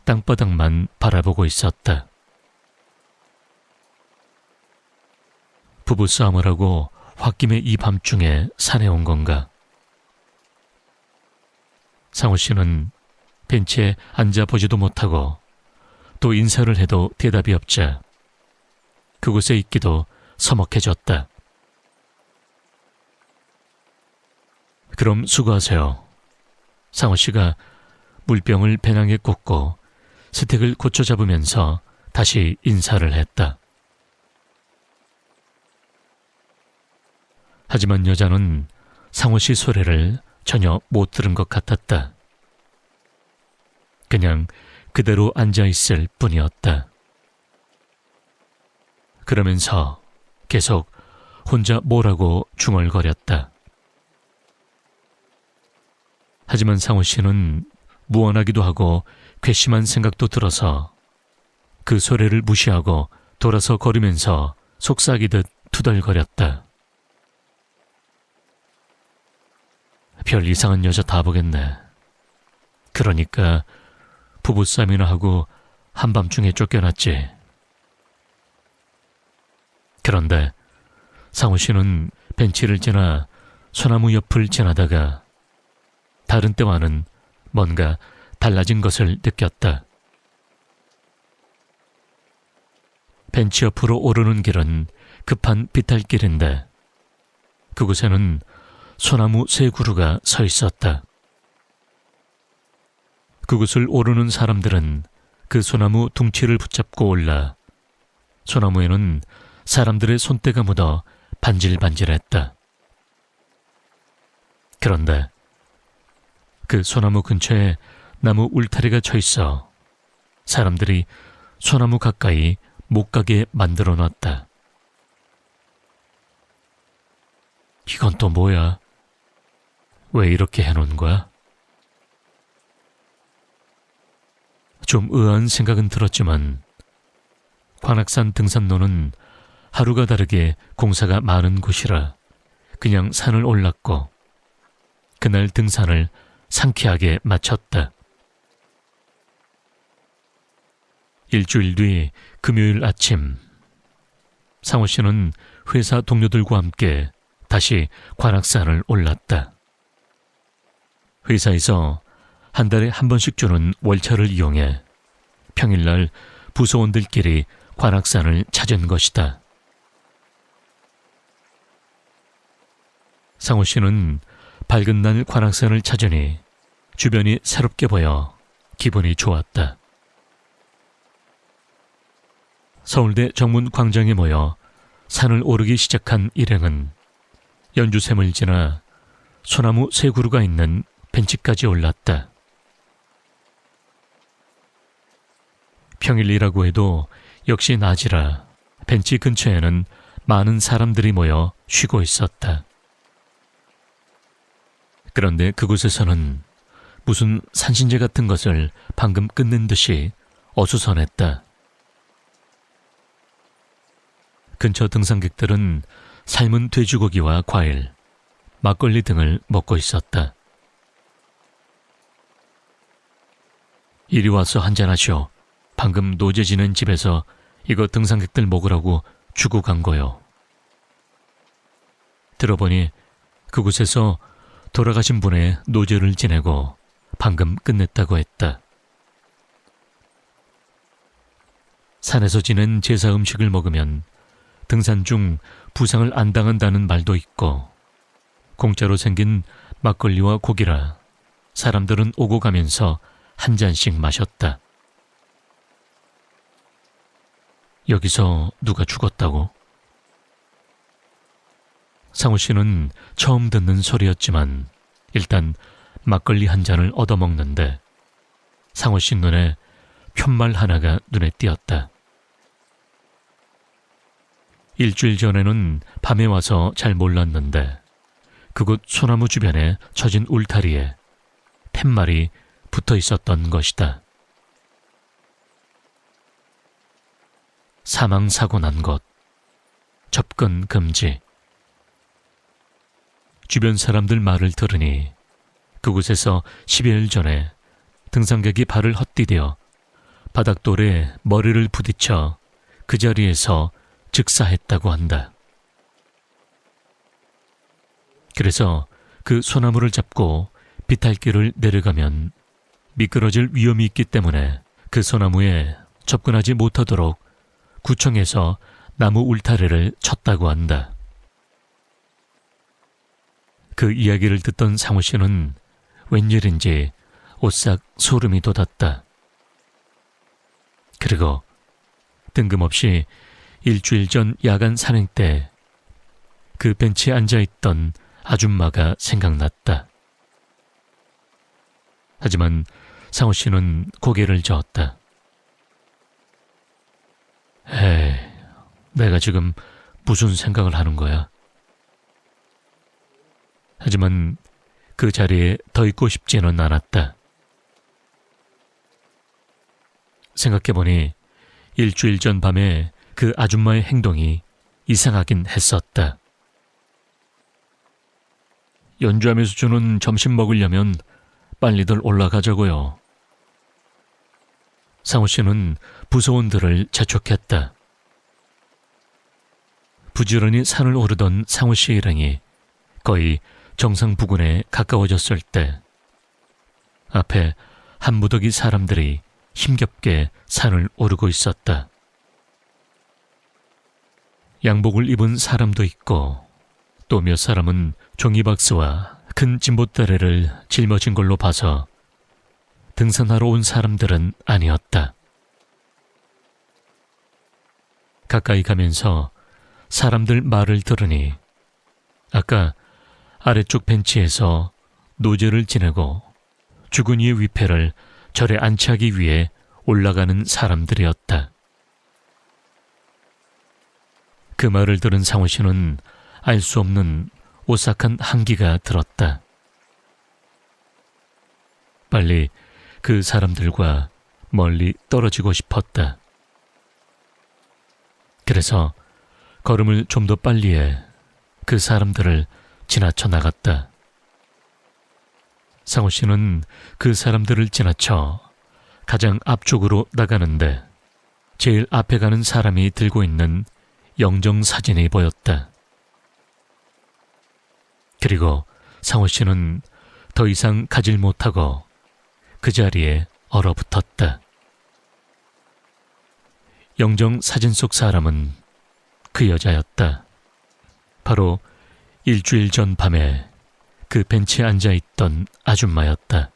땅바닥만 바라보고 있었다. 부부싸움을 하고 홧김에 이 밤중에 산에 온 건가? 상호 씨는 벤치에 앉아보지도 못하고 또 인사를 해도 대답이 없자 그곳에 있기도 서먹해졌다. 그럼 수고하세요. 상호 씨가 물병을 배낭에 꽂고 스틱을 고쳐 잡으면서 다시 인사를 했다. 하지만 여자는 상호 씨 소리를 전혀 못 들은 것 같았다. 그냥 그대로 앉아있을 뿐이었다. 그러면서 계속 혼자 뭐라고 중얼거렸다. 하지만 상호 씨는 무언하기도 하고 괘씸한 생각도 들어서 그 소리를 무시하고 돌아서 걸으면서 속삭이듯 투덜거렸다. 별 이상한 여자 다 보겠네. 그러니까 부부싸움이나 하고 한밤중에 쫓겨났지. 그런데 상호 씨는 벤치를 지나 소나무 옆을 지나다가 다른 때와는 뭔가 달라진 것을 느꼈다. 벤치 옆으로 오르는 길은 급한 비탈길인데 그곳에는 소나무 세 그루가 서 있었다. 그곳을 오르는 사람들은 그 소나무 둥치를 붙잡고 올라 소나무에는 사람들의 손때가 묻어 반질반질했다. 그런데 그 소나무 근처에 나무 울타리가 쳐 있어 사람들이 소나무 가까이 못 가게 만들어 놨다. 이건 또 뭐야? 왜 이렇게 해놓은 거야? 좀 의아한 생각은 들었지만 관악산 등산로는 하루가 다르게 공사가 많은 곳이라 그냥 산을 올랐고 그날 등산을 상쾌하게 마쳤다. 일주일 뒤 금요일 아침, 상호 씨는 회사 동료들과 함께 다시 관악산을 올랐다. 회사에서 한 달에 한 번씩 주는 월차를 이용해 평일날 부서원들끼리 관악산을 찾은 것이다. 상호 씨는 밝은 날 관악산을 찾으니 주변이 새롭게 보여 기분이 좋았다. 서울대 정문 광장에 모여 산을 오르기 시작한 일행은 연주샘을 지나 소나무 세 그루가 있는 벤치까지 올랐다. 평일이라고 해도 역시 낮이라 벤치 근처에는 많은 사람들이 모여 쉬고 있었다. 그런데 그곳에서는 무슨 산신제 같은 것을 방금 끝낸 듯이 어수선했다. 근처 등산객들은 삶은 돼지고기와 과일, 막걸리 등을 먹고 있었다. 이리 와서 한잔하시오. 방금 노제 지낸 집에서 이거 등산객들 먹으라고 주고 간 거요. 들어보니 그곳에서 돌아가신 분의 노제를 지내고 방금 끝냈다고 했다. 산에서 지낸 제사 음식을 먹으면 등산 중 부상을 안 당한다는 말도 있고 공짜로 생긴 막걸리와 고기라 사람들은 오고 가면서 한 잔씩 마셨다. 여기서 누가 죽었다고? 상호 씨는 처음 듣는 소리였지만 일단 막걸리 한 잔을 얻어먹는데 상호 씨 눈에 푯말 하나가 눈에 띄었다. 일주일 전에는 밤에 와서 잘 몰랐는데 그곳 소나무 주변에 처진 울타리에 팻말이 붙어 있었던 것이다. 사망사고 난 곳, 접근 금지. 주변 사람들 말을 들으니 그곳에서 10여일 전에 등산객이 발을 헛디뎌 바닥돌에 머리를 부딪혀 그 자리에서 즉사했다고 한다. 그래서 그 소나무를 잡고 비탈길을 내려가면 미끄러질 위험이 있기 때문에 그 소나무에 접근하지 못하도록 구청에서 나무 울타리를 쳤다고 한다. 그 이야기를 듣던 상호 씨는 웬일인지 오싹 소름이 돋았다. 그리고 뜬금없이 일주일 전 야간 산행 때 그 벤치에 앉아있던 아줌마가 생각났다. 하지만 상호 씨는 고개를 저었다. 에이, 내가 지금 무슨 생각을 하는 거야? 하지만 그 자리에 더 있고 싶지는 않았다. 생각해보니 일주일 전 밤에 그 아줌마의 행동이 이상하긴 했었다. 연주하면서 주는 점심 먹으려면 빨리들 올라가자고요. 상호 씨는 부서원들을 재촉했다. 부지런히 산을 오르던 상호 씨 일행이 거의 정상 부근에 가까워졌을 때 앞에 한 무더기 사람들이 힘겹게 산을 오르고 있었다. 양복을 입은 사람도 있고 또 몇 사람은 종이박스와 큰 짐봇다리를 짊어진 걸로 봐서 등산하러 온 사람들은 아니었다. 가까이 가면서 사람들 말을 들으니 아까 아래쪽 벤치에서 노제를 지내고 죽은 이의 위패를 절에 안치하기 위해 올라가는 사람들이었다. 그 말을 들은 상호 씨는 알 수 없는 오싹한 한기가 들었다. 빨리 그 사람들과 멀리 떨어지고 싶었다. 그래서 걸음을 좀 더 빨리 해 그 사람들을 지나쳐 나갔다. 상호 씨는 그 사람들을 지나쳐 가장 앞쪽으로 나가는데 제일 앞에 가는 사람이 들고 있는 영정사진이 보였다. 그리고 상호 씨는 더 이상 가질 못하고 그 자리에 얼어붙었다. 영정사진 속 사람은 그 여자였다. 바로 일주일 전 밤에 그 벤치에 앉아있던 아줌마였다.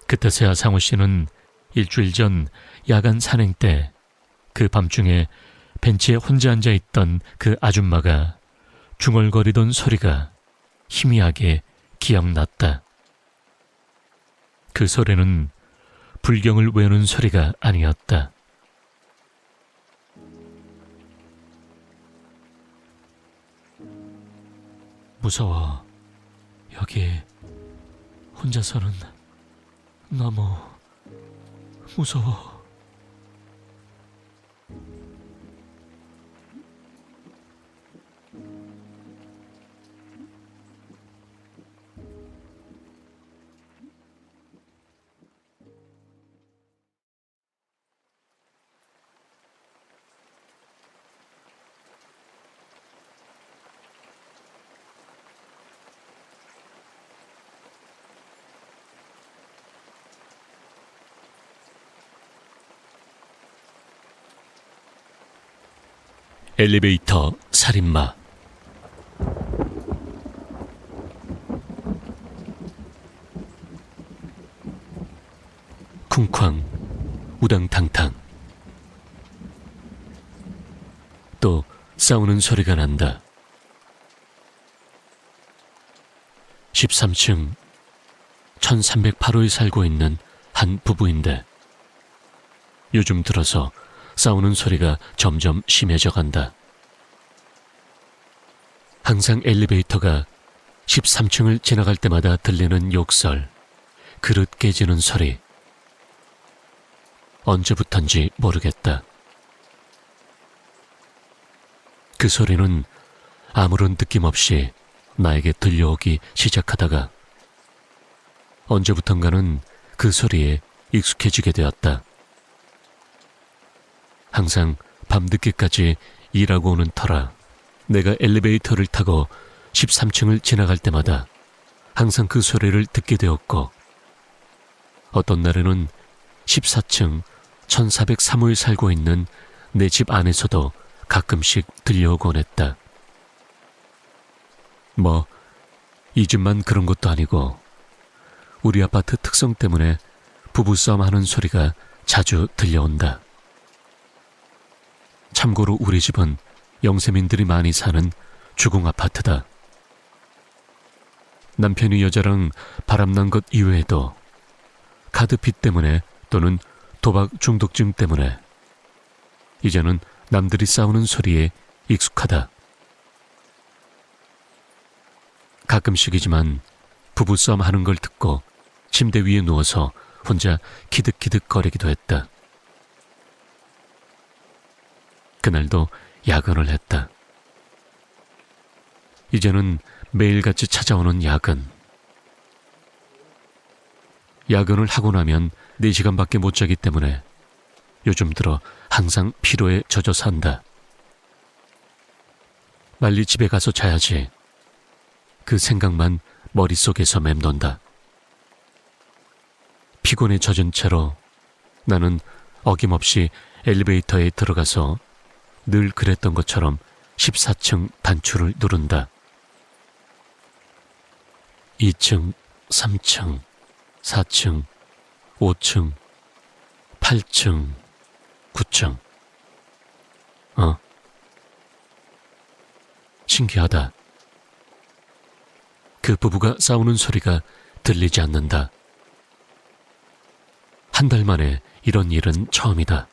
그때서야 상호 씨는 일주일 전 야간 산행 때 그 밤중에 벤치에 혼자 앉아있던 그 아줌마가 중얼거리던 소리가 희미하게 기억났다. 그 소리는 불경을 외우는 소리가 아니었다. 무서워. 여기 혼자서는 너무 무서워. 엘리베이터 살인마. 쿵쾅 우당탕탕. 또 싸우는 소리가 난다. 13층 1308호에 살고 있는 한 부부인데 요즘 들어서 싸우는 소리가 점점 심해져 간다. 항상 엘리베이터가 13층을 지나갈 때마다 들리는 욕설, 그릇 깨지는 소리. 언제부턴지 모르겠다. 그 소리는 아무런 느낌 없이 나에게 들려오기 시작하다가 언제부턴가는 그 소리에 익숙해지게 되었다. 항상 밤늦게까지 일하고 오는 터라 내가 엘리베이터를 타고 13층을 지나갈 때마다 항상 그 소리를 듣게 되었고, 어떤 날에는 14층 1403호에 살고 있는 내 집 안에서도 가끔씩 들려오곤 했다. 이 집만 그런 것도 아니고 우리 아파트 특성 때문에 부부싸움 하는 소리가 자주 들려온다. 참고로 우리 집은 영세민들이 많이 사는 주공 아파트다. 남편이 여자랑 바람난 것 이외에도 카드빚 때문에 또는 도박 중독증 때문에 이제는 남들이 싸우는 소리에 익숙하다. 가끔씩이지만 부부싸움 하는 걸 듣고 침대 위에 누워서 혼자 키득키득 거리기도 했다. 그날도 야근을 했다. 이제는 매일같이 찾아오는 야근. 야근을 하고 나면 4시간밖에 못 자기 때문에 요즘 들어 항상 피로에 젖어 산다. 빨리 집에 가서 자야지. 그 생각만 머릿속에서 맴돈다. 피곤에 젖은 채로 나는 어김없이 엘리베이터에 들어가서 늘 그랬던 것처럼 14층 단추를 누른다. 2층, 3층, 4층, 5층, 8층, 9층. 신기하다. 그 부부가 싸우는 소리가 들리지 않는다. 한 달 만에 이런 일은 처음이다.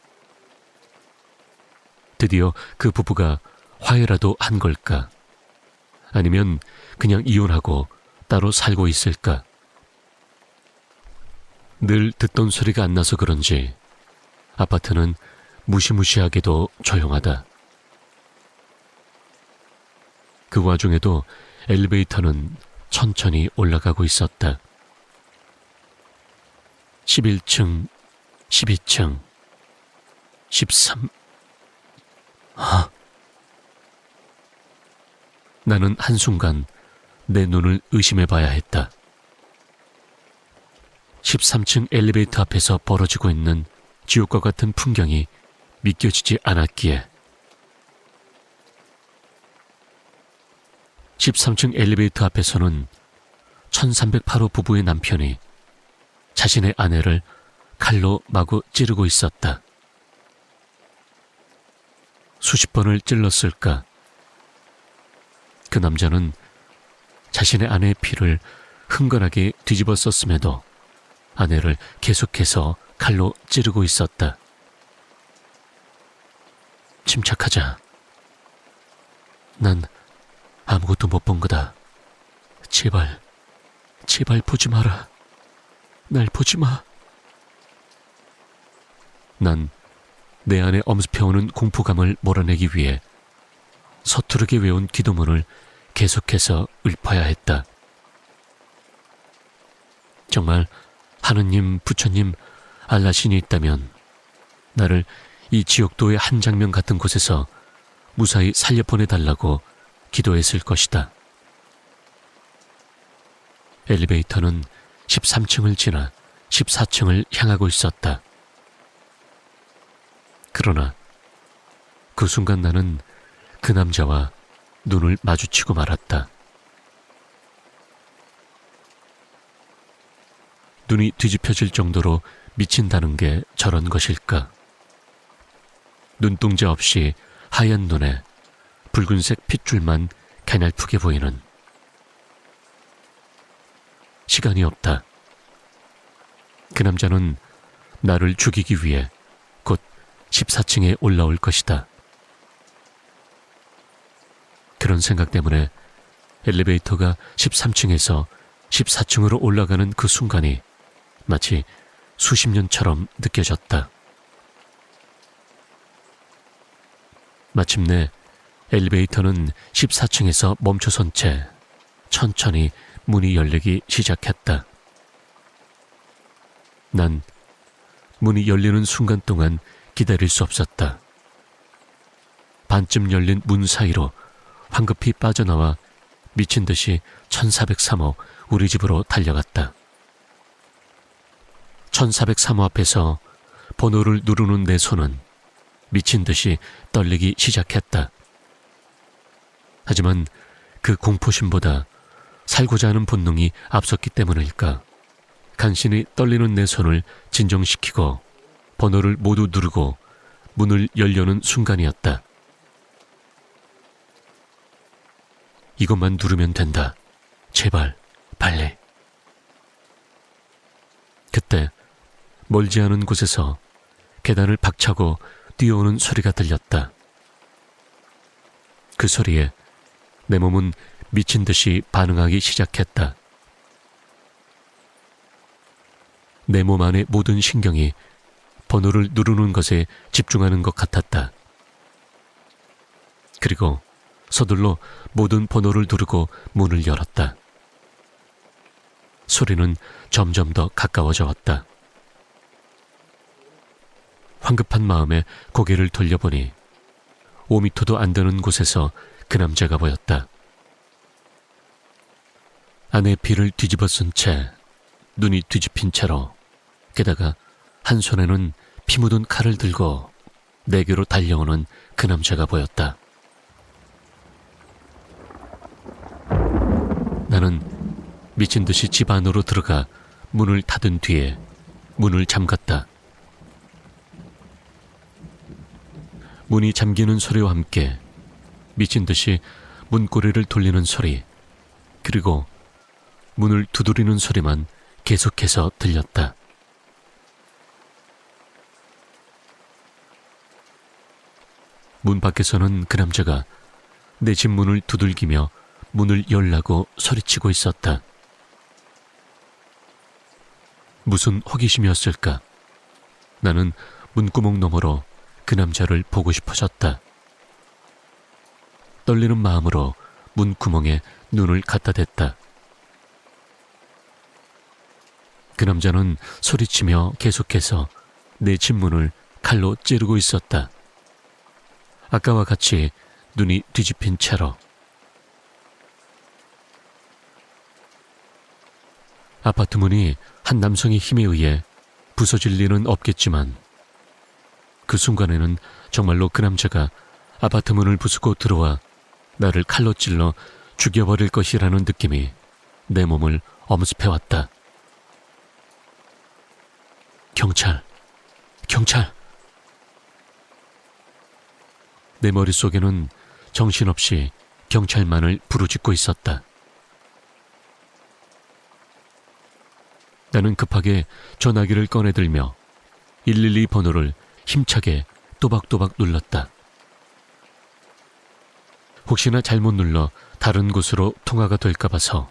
드디어 그 부부가 화해라도 한 걸까? 아니면 그냥 이혼하고 따로 살고 있을까? 늘 듣던 소리가 안 나서 그런지 아파트는 무시무시하게도 조용하다. 그 와중에도 엘리베이터는 천천히 올라가고 있었다. 11층, 12층, 13... 나는 한순간 내 눈을 의심해봐야 했다. 13층 엘리베이터 앞에서 벌어지고 있는 지옥과 같은 풍경이 믿겨지지 않았기에 13층 엘리베이터 앞에서는 1308호 부부의 남편이 자신의 아내를 칼로 마구 찌르고 있었다. 수십 번을 찔렀을까? 그 남자는 자신의 아내의 피를 흥건하게 뒤집어 썼음에도 아내를 계속해서 칼로 찌르고 있었다. 침착하자. 난 아무것도 못 본 거다. 제발, 제발 보지 마라. 날 보지 마. 난 내 안에 엄습해오는 공포감을 몰아내기 위해 서투르게 외운 기도문을 계속해서 읊어야 했다. 정말 하느님, 부처님, 알라신이 있다면 나를 이 지옥도의 한 장면 같은 곳에서 무사히 살려보내달라고 기도했을 것이다. 엘리베이터는 13층을 지나 14층을 향하고 있었다. 그러나 그 순간 나는 그 남자와 눈을 마주치고 말았다. 눈이 뒤집혀질 정도로 미친다는 게 저런 것일까? 눈동자 없이 하얀 눈에 붉은색 핏줄만 가냘프게 보이는. 시간이 없다. 그 남자는 나를 죽이기 위해 곧 14층에 올라올 것이다. 그런 생각 때문에 엘리베이터가 13층에서 14층으로 올라가는 그 순간이 마치 수십 년처럼 느껴졌다. 마침내 엘리베이터는 14층에서 멈춰선 채 천천히 문이 열리기 시작했다. 난 문이 열리는 순간 동안 기다릴 수 없었다. 반쯤 열린 문 사이로 황급히 빠져나와 미친 듯이 1403호 우리 집으로 달려갔다. 1403호 앞에서 번호를 누르는 내 손은 미친 듯이 떨리기 시작했다. 하지만 그 공포심보다 살고자 하는 본능이 앞섰기 때문일까? 간신히 떨리는 내 손을 진정시키고 번호를 모두 누르고 문을 열려는 순간이었다. 이것만 누르면 된다. 제발, 빨리. 그때 멀지 않은 곳에서 계단을 박차고 뛰어오는 소리가 들렸다. 그 소리에 내 몸은 미친 듯이 반응하기 시작했다. 내 몸 안의 모든 신경이 번호를 누르는 것에 집중하는 것 같았다. 그리고 서둘러 모든 번호를 누르고 문을 열었다. 소리는 점점 더 가까워져 왔다. 황급한 마음에 고개를 돌려보니 5미터도 안 되는 곳에서 그 남자가 보였다. 아내의 피를 뒤집어 쓴 채 눈이 뒤집힌 채로 게다가 한 손에는 피 묻은 칼을 들고 내게로 달려오는 그 남자가 보였다. 나는 미친 듯이 집 안으로 들어가 문을 닫은 뒤에 문을 잠갔다. 문이 잠기는 소리와 함께 미친 듯이 문고리를 돌리는 소리, 그리고 문을 두드리는 소리만 계속해서 들렸다. 문 밖에서는 그 남자가 내 집 문을 두들기며 문을 열라고 소리치고 있었다. 무슨 호기심이었을까? 나는 문구멍 너머로 그 남자를 보고 싶어졌다. 떨리는 마음으로 문구멍에 눈을 갖다 댔다. 그 남자는 소리치며 계속해서 내 집 문을 칼로 찌르고 있었다. 아까와 같이 눈이 뒤집힌 채로. 아파트 문이 한 남성의 힘에 의해 부서질 리는 없겠지만 그 순간에는 정말로 그 남자가 아파트 문을 부수고 들어와 나를 칼로 찔러 죽여버릴 것이라는 느낌이 내 몸을 엄습해왔다. 경찰, 경찰. 내 머릿속에는 정신없이 경찰만을 부르짖고 있었다. 나는 급하게 전화기를 꺼내들며 112 번호를 힘차게 또박또박 눌렀다. 혹시나 잘못 눌러 다른 곳으로 통화가 될까 봐서.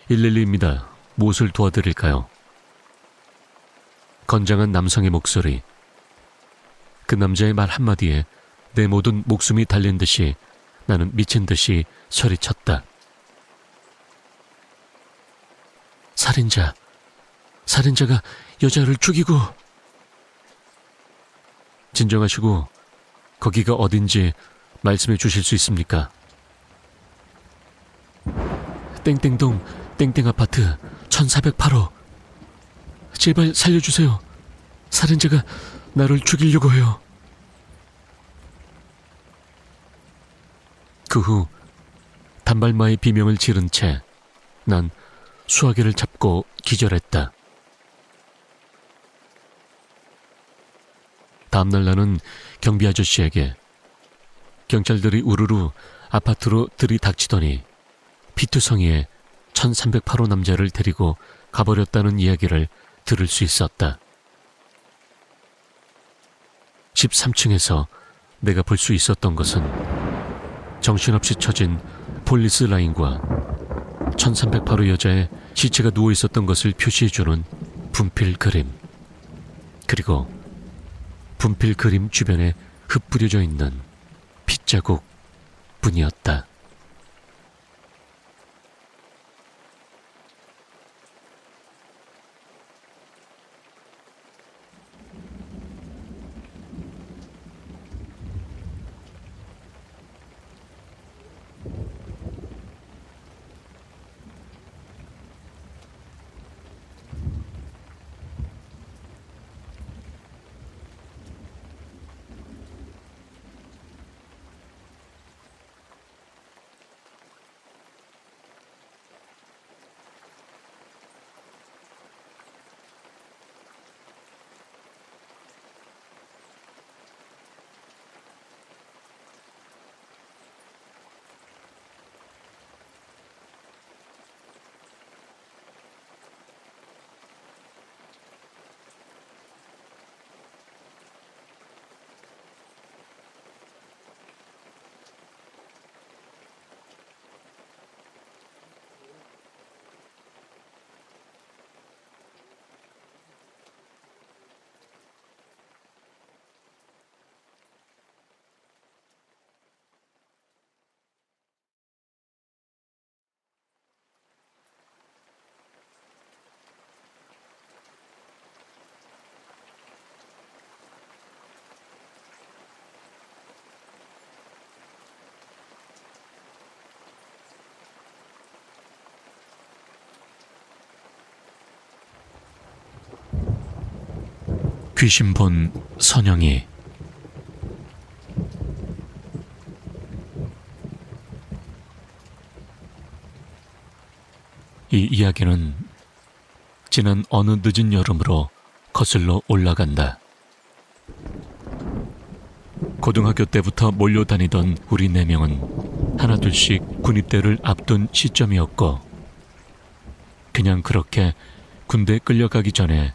112입니다. 무엇을 도와드릴까요? 건장한 남성의 목소리. 그 남자의 말 한마디에 내 모든 목숨이 달린 듯이 나는 미친 듯이 소리쳤다. 살인자가 여자를 죽이고. 진정하시고 거기가 어딘지 말씀해 주실 수 있습니까? 땡땡동 땡땡 아파트 1408호. 제발 살려주세요. 살인자가 나를 죽이려고 해요. 그 후 단발마의 비명을 지른 채 난 수화기를 잡고 기절했다. 다음날 나는 경비 아저씨에게 경찰들이 우르르 아파트로 들이닥치더니 피투성이에 1308호 남자를 데리고 가버렸다는 이야기를 들을 수 있었다. 13층에서 내가 볼 수 있었던 것은 정신없이 처진 폴리스 라인과 1308호 여자의 시체가 누워 있었던 것을 표시해주는 분필 그림, 그리고 분필 그림 주변에 흩뿌려져 있는 핏자국 뿐이었다. 귀신 본 선영이. 이 이야기는 지난 어느 늦은 여름으로 거슬러 올라간다. 고등학교 때부터 몰려다니던 우리 4명은 하나둘씩 군입대를 앞둔 시점이었고, 그냥 그렇게 군대 끌려가기 전에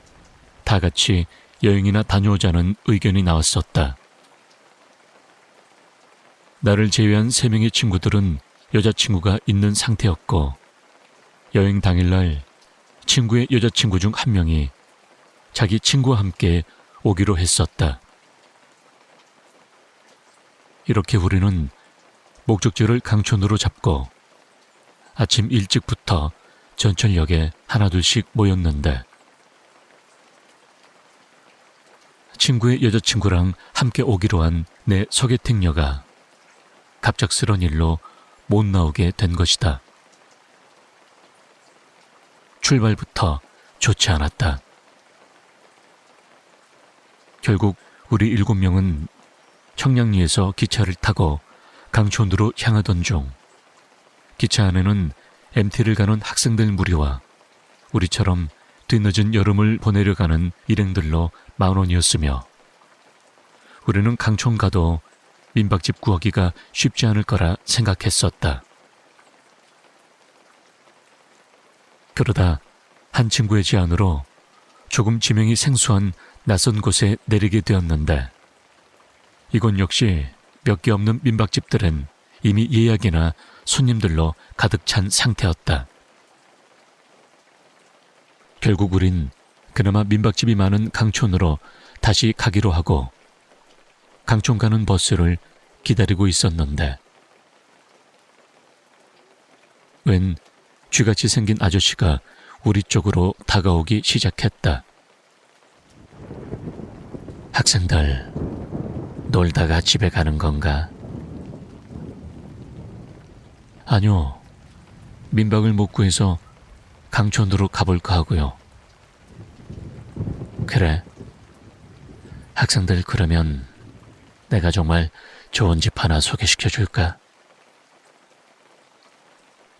다 같이 여행이나 다녀오자는 의견이 나왔었다. 나를 제외한 3명의 친구들은 여자친구가 있는 상태였고, 여행 당일날 친구의 여자친구 중 한 명이 자기 친구와 함께 오기로 했었다. 이렇게 우리는 목적지를 강촌으로 잡고 아침 일찍부터 전철역에 하나둘씩 모였는데, 친구의 여자친구랑 함께 오기로 한 내 소개팅녀가 갑작스런 일로 못 나오게 된 것이다. 출발부터 좋지 않았다. 결국 우리 7명은 청량리에서 기차를 타고 강촌으로 향하던 중 기차 안에는 MT를 가는 학생들 무리와 우리처럼 뒤늦은 여름을 보내려 가는 일행들로 만원이었으며 우리는 강촌 가도 민박집 구하기가 쉽지 않을 거라 생각했었다. 그러다 한 친구의 제안으로 조금 지명이 생소한 낯선 곳에 내리게 되었는데 이곳 역시 몇 개 없는 민박집들은 이미 예약이나 손님들로 가득 찬 상태였다. 결국 우린 그나마 민박집이 많은 강촌으로 다시 가기로 하고 강촌 가는 버스를 기다리고 있었는데 웬 쥐같이 생긴 아저씨가 우리 쪽으로 다가오기 시작했다. 학생들, 놀다가 집에 가는 건가? 아니요, 민박을 못 구해서 강촌으로 가볼까 하고요. 그래, 학생들 그러면 내가 정말 좋은 집 하나 소개시켜 줄까?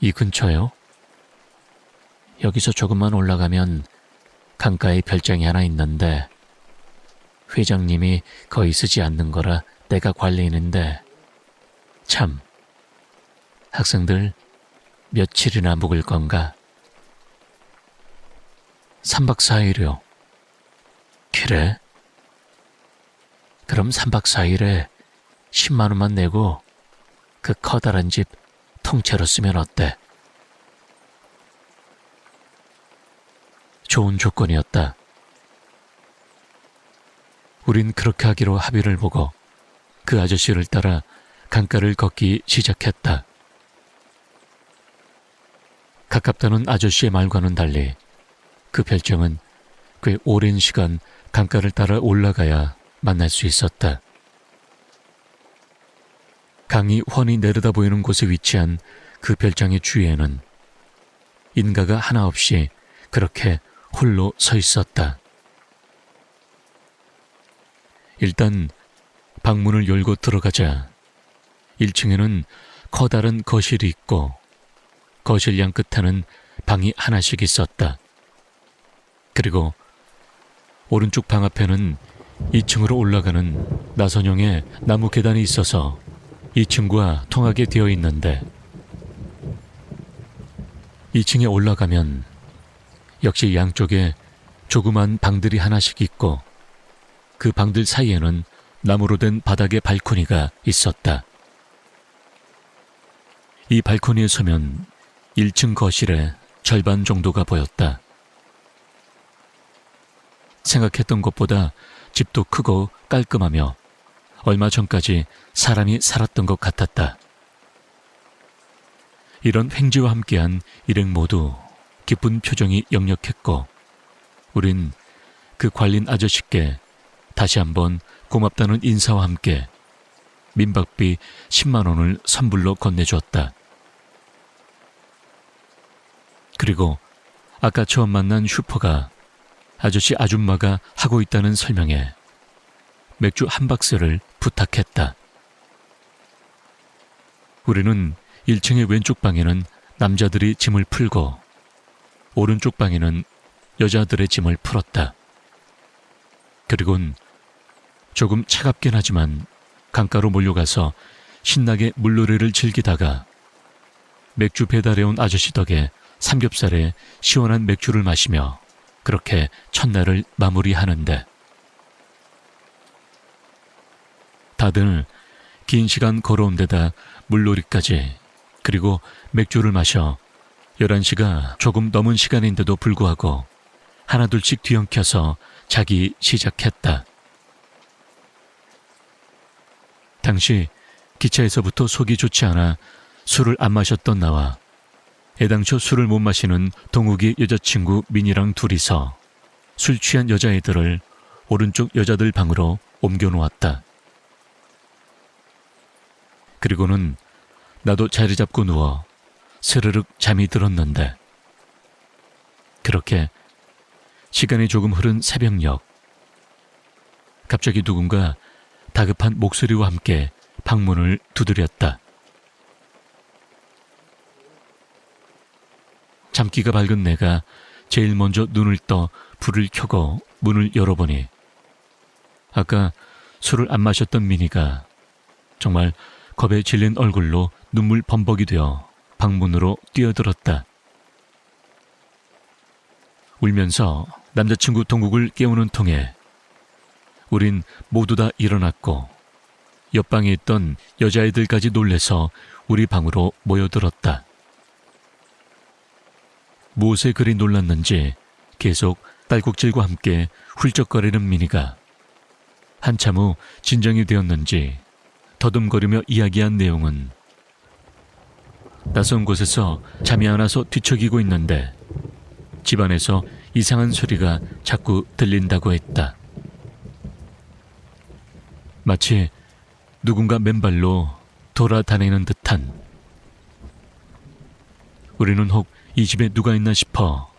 이 근처요? 여기서 조금만 올라가면 강가에 별장이 하나 있는데 회장님이 거의 쓰지 않는 거라 내가 관리인인데 참, 학생들 며칠이나 묵을 건가? 3박 4일이요. 그래? 그럼 3박 4일에 10만 원만 내고 그 커다란 집 통째로 쓰면 어때? 좋은 조건이었다. 우린 그렇게 하기로 합의를 보고 그 아저씨를 따라 강가를 걷기 시작했다. 가깝다는 아저씨의 말과는 달리 그 별장은 꽤 오랜 시간 강가를 따라 올라가야 만날 수 있었다. 강이 훤히 내려다 보이는 곳에 위치한 그 별장의 주위에는 인가가 하나 없이 그렇게 홀로 서 있었다. 일단 방문을 열고 들어가자 1층에는 커다란 거실이 있고 거실 양 끝에는 방이 하나씩 있었다. 그리고 오른쪽 방 앞에는 2층으로 올라가는 나선형의 나무 계단이 있어서 2층과 통하게 되어 있는데 2층에 올라가면 역시 양쪽에 조그만 방들이 하나씩 있고 그 방들 사이에는 나무로 된 바닥에 발코니가 있었다. 이 발코니에 서면 1층 거실의 절반 정도가 보였다. 생각했던 것보다 집도 크고 깔끔하며 얼마 전까지 사람이 살았던 것 같았다. 이런 횡재와 함께한 일행 모두 기쁜 표정이 역력했고 우린 그 관린 아저씨께 다시 한번 고맙다는 인사와 함께 민박비 10만 원을 선불로 건네주었다. 그리고 아까 처음 만난 슈퍼가 아저씨 아줌마가 하고 있다는 설명에 맥주 한 박스를 부탁했다. 우리는 1층의 왼쪽 방에는 남자들이 짐을 풀고 오른쪽 방에는 여자들의 짐을 풀었다. 그리곤 조금 차갑긴 하지만 강가로 몰려가서 신나게 물놀이를 즐기다가 맥주 배달해온 아저씨 덕에 삼겹살에 시원한 맥주를 마시며 그렇게 첫날을 마무리하는데 다들 긴 시간 걸어온 데다 물놀이까지 그리고 맥주를 마셔 11시가 조금 넘은 시간인데도 불구하고 하나둘씩 뒤엉켜서 자기 시작했다. 당시 기차에서부터 속이 좋지 않아 술을 안 마셨던 나와 애당초 술을 못 마시는 동욱이 여자친구 민이랑 둘이서 술 취한 여자애들을 오른쪽 여자들 방으로 옮겨놓았다. 그리고는 나도 자리 잡고 누워 스르륵 잠이 들었는데 그렇게 시간이 조금 흐른 새벽녘 갑자기 누군가 다급한 목소리와 함께 방문을 두드렸다. 잠기가 밝은 내가 제일 먼저 눈을 떠 불을 켜고 문을 열어보니 아까 술을 안 마셨던 미니가 정말 겁에 질린 얼굴로 눈물 범벅이 되어 방문으로 뛰어들었다. 울면서 남자친구 동국을 깨우는 통에 우린 모두 다 일어났고 옆방에 있던 여자애들까지 놀래서 우리 방으로 모여들었다. 무엇에 그리 놀랐는지 계속 딸꾹질과 함께 훌쩍거리는 미니가 한참 후 진정이 되었는지 더듬거리며 이야기한 내용은 낯선 곳에서 잠이 안 와서 뒤척이고 있는데 집안에서 이상한 소리가 자꾸 들린다고 했다. 마치 누군가 맨발로 돌아다니는 듯한. 우리는 혹 이 집에 누가 있나 싶어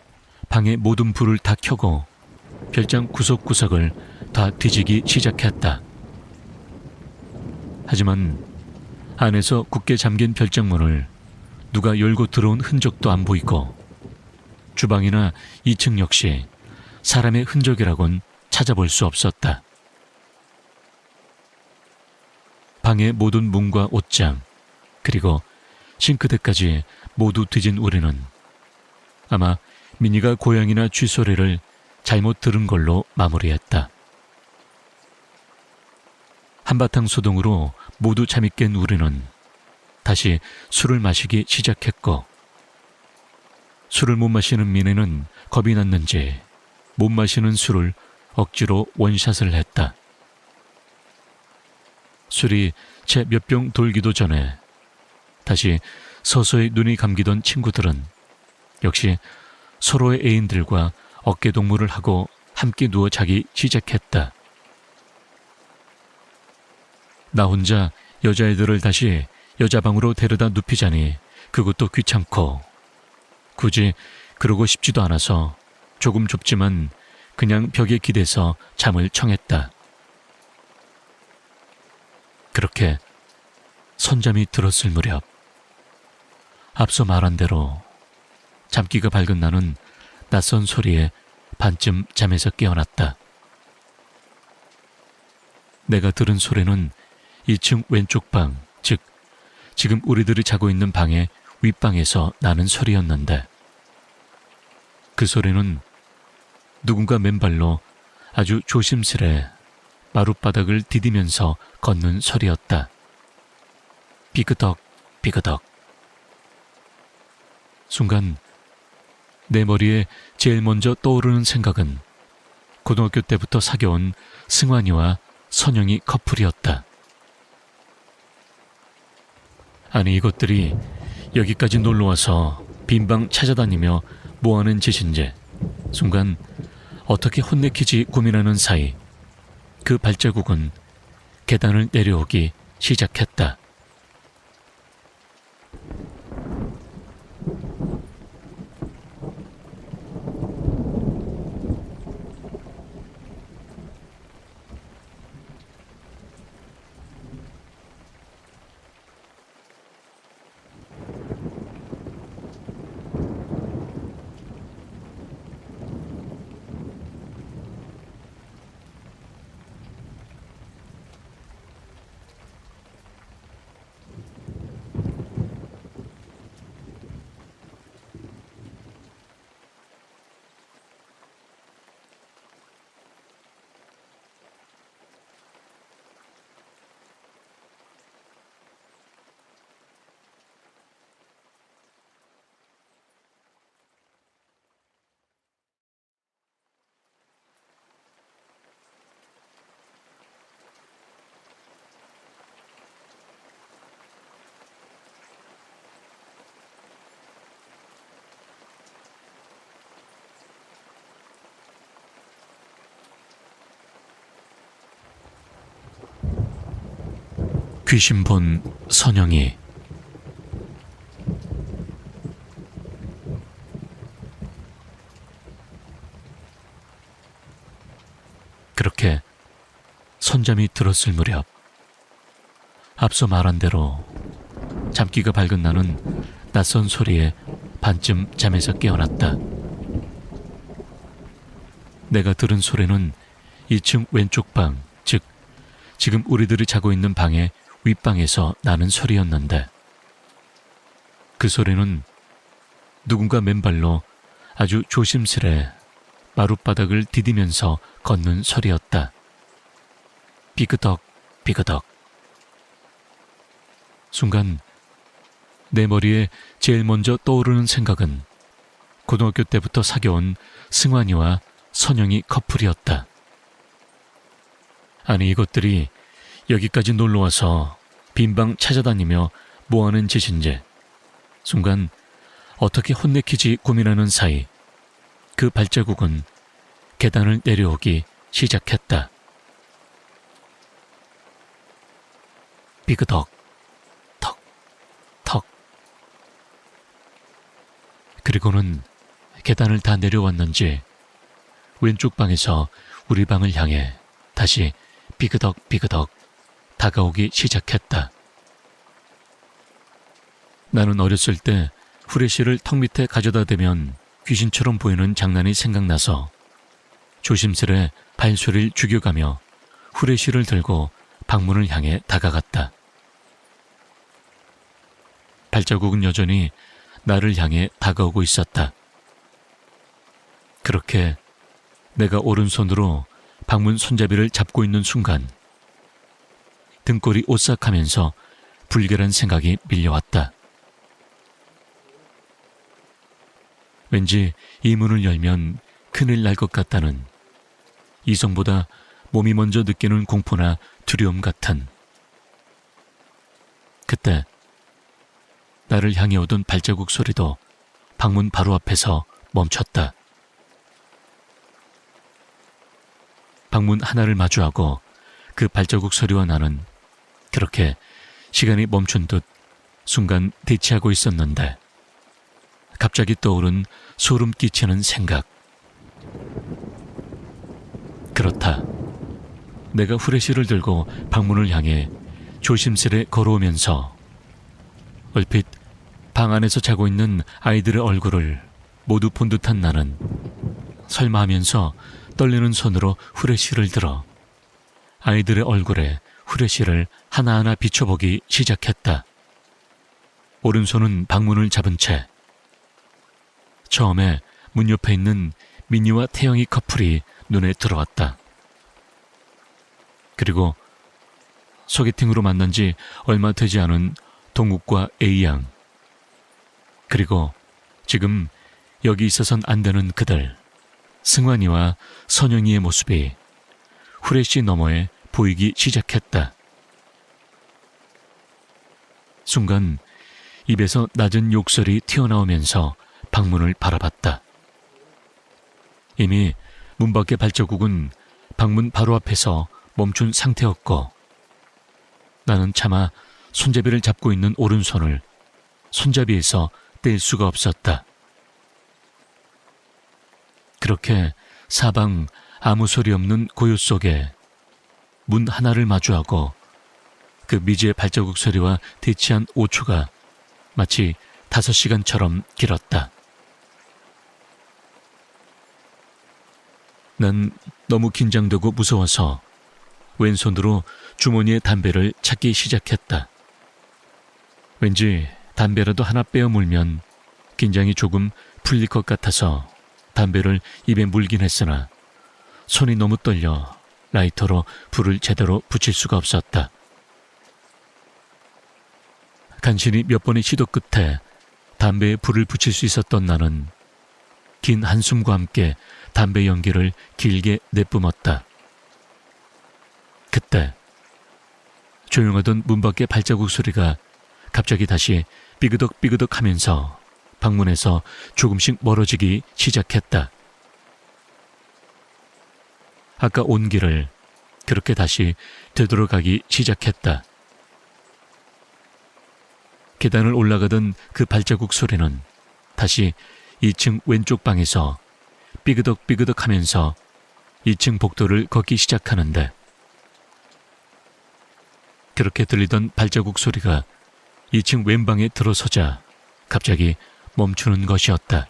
방의 모든 불을 다 켜고 별장 구석구석을 다 뒤지기 시작했다. 하지만 안에서 굳게 잠긴 별장문을 누가 열고 들어온 흔적도 안 보이고 주방이나 2층 역시 사람의 흔적이라곤 찾아볼 수 없었다. 방의 모든 문과 옷장 그리고 싱크대까지 모두 뒤진 우리는 아마 미니가 고양이나 쥐 소리를 잘못 들은 걸로 마무리했다. 한바탕 소동으로 모두 잠이 깬 우리는 다시 술을 마시기 시작했고 술을 못 마시는 미니는 겁이 났는지 못 마시는 술을 억지로 원샷을 했다. 술이 채 몇 병 돌기도 전에 다시 서서히 눈이 감기던 친구들은 역시 서로의 애인들과 어깨동무를 하고 함께 누워 자기 시작했다. 나 혼자 여자애들을 다시 여자방으로 데려다 눕히자니 그것도 귀찮고 굳이 그러고 싶지도 않아서 조금 좁지만 그냥 벽에 기대서 잠을 청했다. 그렇게 선잠이 들었을 무렵 앞서 말한 대로 잠기가 밝은 나는 낯선 소리에 반쯤 잠에서 깨어났다. 내가 들은 소리는 2층 왼쪽 방, 즉 지금 우리들이 자고 있는 방의 윗방에서 나는 소리였는데 그 소리는 누군가 맨발로 아주 조심스레 마룻바닥을 디디면서 걷는 소리였다. 삐그덕 삐그덕. 순간 내 머리에 제일 먼저 떠오르는 생각은 고등학교 때부터 사귀어온 승환이와 선영이 커플이었다. 아니 이것들이 여기까지 놀러와서 빈방 찾아다니며 뭐하는 짓인지 순간 어떻게 혼내키지 고민하는 사이 그 발자국은 계단을 내려오기 시작했다. 귀신 본 선영이 그렇게 선잠이 들었을 무렵, 앞서 말한 대로 잠기가 밝은 나는 낯선 소리에 반쯤 잠에서 깨어났다. 내가 들은 소리는 2층 왼쪽 방, 즉 지금 우리들이 자고 있는 방의 윗방에서 나는 소리였는데, 그 소리는 누군가 맨발로 아주 조심스레 마룻바닥을 디디면서 걷는 소리였다. 삐그덕 삐그덕. 순간 내 머리에 제일 먼저 떠오르는 생각은 고등학교 때부터 사귀어온 승환이와 선영이 커플이었다. 아니, 이것들이 여기까지 놀러와서 빈방 찾아다니며 뭐하는 짓인지 순간 어떻게 혼내키지 고민하는 사이 그 발자국은 계단을 내려오기 시작했다. 삐그덕 턱 턱. 그리고는 계단을 다 내려왔는지 왼쪽 방에서 우리 방을 향해 다시 삐그덕 삐그덕 다가오기 시작했다. 나는 어렸을 때 후레쉬를 턱 밑에 가져다 대면 귀신처럼 보이는 장난이 생각나서 조심스레 발소리를 죽여가며 후레쉬를 들고 방문을 향해 다가갔다. 발자국은 여전히 나를 향해 다가오고 있었다. 그렇게 내가 오른손으로 방문 손잡이를 잡고 있는 순간 등골이 오싹하면서 불길한 생각이 밀려왔다. 왠지 이 문을 열면 큰일 날 것 같다는, 이성보다 몸이 먼저 느끼는 공포나 두려움 같은. 그때 나를 향해 오던 발자국 소리도 방문 바로 앞에서 멈췄다. 방문 하나를 마주하고 그 발자국 소리와 나는 그렇게 시간이 멈춘 듯 순간 대치하고 있었는데, 갑자기 떠오른 소름 끼치는 생각. 그렇다. 내가 후레쉬를 들고 방문을 향해 조심스레 걸어오면서 얼핏 방 안에서 자고 있는 아이들의 얼굴을 모두 본 듯한 나는 설마 하면서 떨리는 손으로 후레쉬를 들어 아이들의 얼굴에 후레쉬를 하나하나 비춰보기 시작했다. 오른손은 방문을 잡은 채 처음에 문 옆에 있는 민희와 태영이 커플이 눈에 들어왔다. 그리고 소개팅으로 만난 지 얼마 되지 않은 동욱과 A양, 그리고 지금 여기 있어선 안 되는 그들 승환이와 선영이의 모습이 후레쉬 너머에 보이기 시작했다. 순간 입에서 낮은 욕설이 튀어나오면서 방문을 바라봤다. 이미 문 밖의 발자국은 방문 바로 앞에서 멈춘 상태였고, 나는 차마 손잡이를 잡고 있는 오른손을 손잡이에서 뗄 수가 없었다. 그렇게 사방 아무 소리 없는 고요 속에 문 하나를 마주하고 그 미지의 발자국 소리와 대치한 5초가 마치 5시간처럼 길었다. 난 너무 긴장되고 무서워서 왼손으로 주머니에 담배를 찾기 시작했다. 왠지 담배라도 하나 빼어 물면 긴장이 조금 풀릴 것 같아서 담배를 입에 물긴 했으나 손이 너무 떨려 라이터로 불을 제대로 붙일 수가 없었다. 간신히 몇 번의 시도 끝에 담배에 불을 붙일 수 있었던 나는 긴 한숨과 함께 담배 연기를 길게 내뿜었다. 그때 조용하던 문 밖의 발자국 소리가 갑자기 다시 삐그덕삐그덕 하면서 방문에서 조금씩 멀어지기 시작했다. 아까 온 길을 그렇게 다시 되돌아가기 시작했다. 계단을 올라가던 그 발자국 소리는 다시 2층 왼쪽 방에서 삐그덕삐그덕 하면서 2층 복도를 걷기 시작하는데, 그렇게 들리던 발자국 소리가 2층 왼방에 들어서자 갑자기 멈추는 것이었다.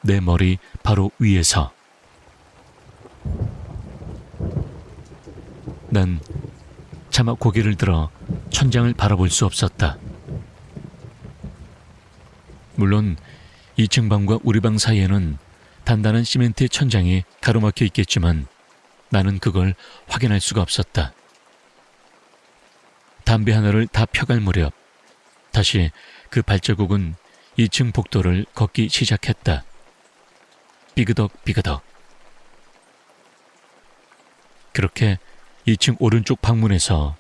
내 머리 바로 위에서. 난 차마 고개를 들어 천장을 바라볼 수 없었다. 물론 2층 방과 우리 방 사이에는 단단한 시멘트 천장이 가로막혀 있겠지만 나는 그걸 확인할 수가 없었다. 담배 하나를 다 펴갈 무렵 다시 그 발자국은 2층 복도를 걷기 시작했다. 삐그덕 삐그덕. 그렇게 2층 오른쪽 방문에서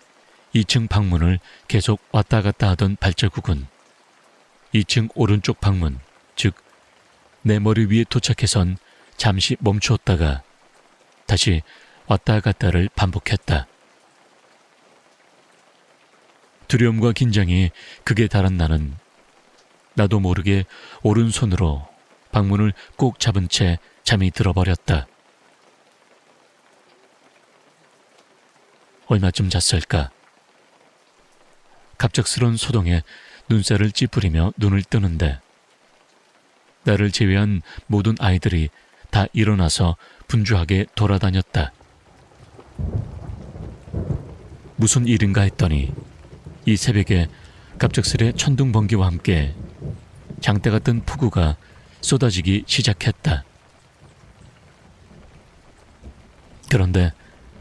2층 방문을 계속 왔다 갔다 하던 발자국은 2층 오른쪽 방문, 즉 내 머리 위에 도착해선 잠시 멈추었다가 다시 왔다 갔다를 반복했다. 두려움과 긴장이 극에 달한 나는 나도 모르게 오른손으로 방문을 꼭 잡은 채 잠이 들어버렸다. 얼마쯤 잤을까? 갑작스런 소동에 눈살을 찌푸리며 눈을 뜨는데 나를 제외한 모든 아이들이 다 일어나서 분주하게 돌아다녔다. 무슨 일인가 했더니 이 새벽에 갑작스레 천둥 번개와 함께 장대 같은 폭우가 쏟아지기 시작했다. 그런데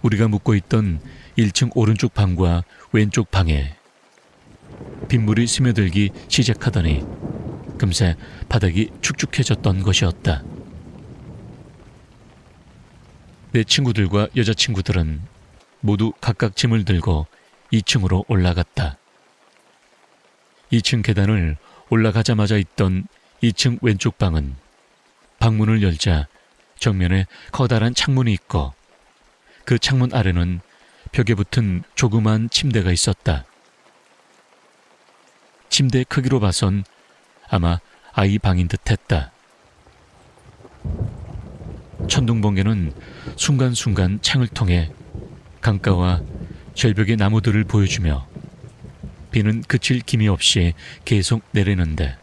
우리가 묵고 있던 1층 오른쪽 방과 왼쪽 방에 빗물이 스며들기 시작하더니 금세 바닥이 축축해졌던 것이었다. 내 친구들과 여자친구들은 모두 각각 짐을 들고 2층으로 올라갔다. 2층 계단을 올라가자마자 있던 2층 왼쪽 방은 방문을 열자 정면에 커다란 창문이 있고 그 창문 아래는 벽에 붙은 조그만 침대가 있었다. 침대 크기로 봐선 아마 아이 방인 듯했다. 천둥번개는 순간순간 창을 통해 강가와 절벽의 나무들을 보여주며 비는 그칠 기미 없이 계속 내리는데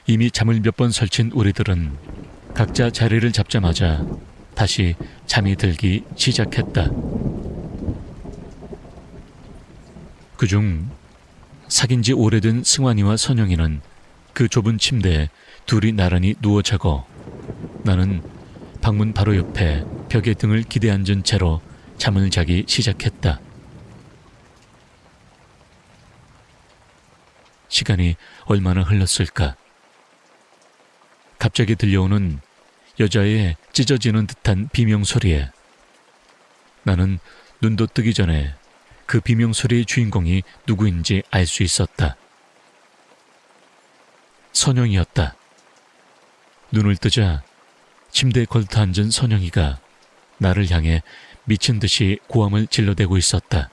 이미 잠을 몇 번 설친 우리들은 각자 자리를 잡자마자 다시 잠이 들기 시작했다. 그중 사귄 지 오래된 승환이와 선영이는 그 좁은 침대에 둘이 나란히 누워 자고 나는 방문 바로 옆에 벽에 등을 기대 앉은 채로 잠을 자기 시작했다. 시간이 얼마나 흘렀을까? 갑자기 들려오는 여자의 찢어지는 듯한 비명소리에 나는 눈도 뜨기 전에 그 비명소리의 주인공이 누구인지 알 수 있었다. 선영이었다. 눈을 뜨자 침대에 걸터 앉은 선영이가 나를 향해 미친 듯이 고함을 질러대고 있었다.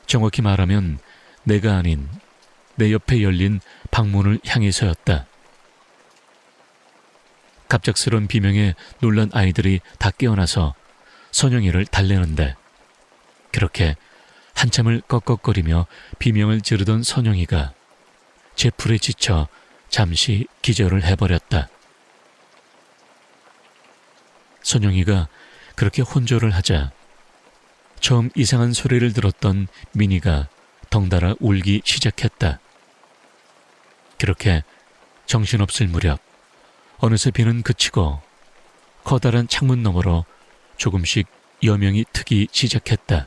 정확히 말하면 내가 아닌 내 옆에 열린 방문을 향해서였다. 갑작스런 비명에 놀란 아이들이 다 깨어나서 선영이를 달래는데 그렇게 한참을 꺽꺽거리며 비명을 지르던 선영이가 제 풀에 지쳐 잠시 기절을 해버렸다. 선영이가 그렇게 혼조를 하자 처음 이상한 소리를 들었던 민희가 덩달아 울기 시작했다. 그렇게 정신없을 무렵 어느새 비는 그치고 커다란 창문 너머로 조금씩 여명이 트기 시작했다.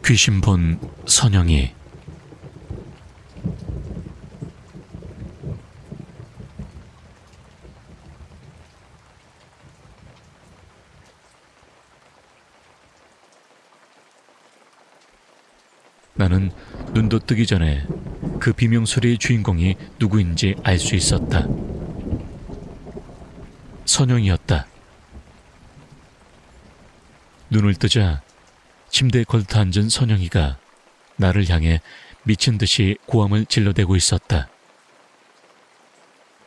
귀신 본 선영이. 나는 눈도 뜨기 전에 그 비명소리의 주인공이 누구인지 알 수 있었다. 선영이었다. 눈을 뜨자 침대에 걸터 앉은 선영이가 나를 향해 미친 듯이 고함을 질러대고 있었다.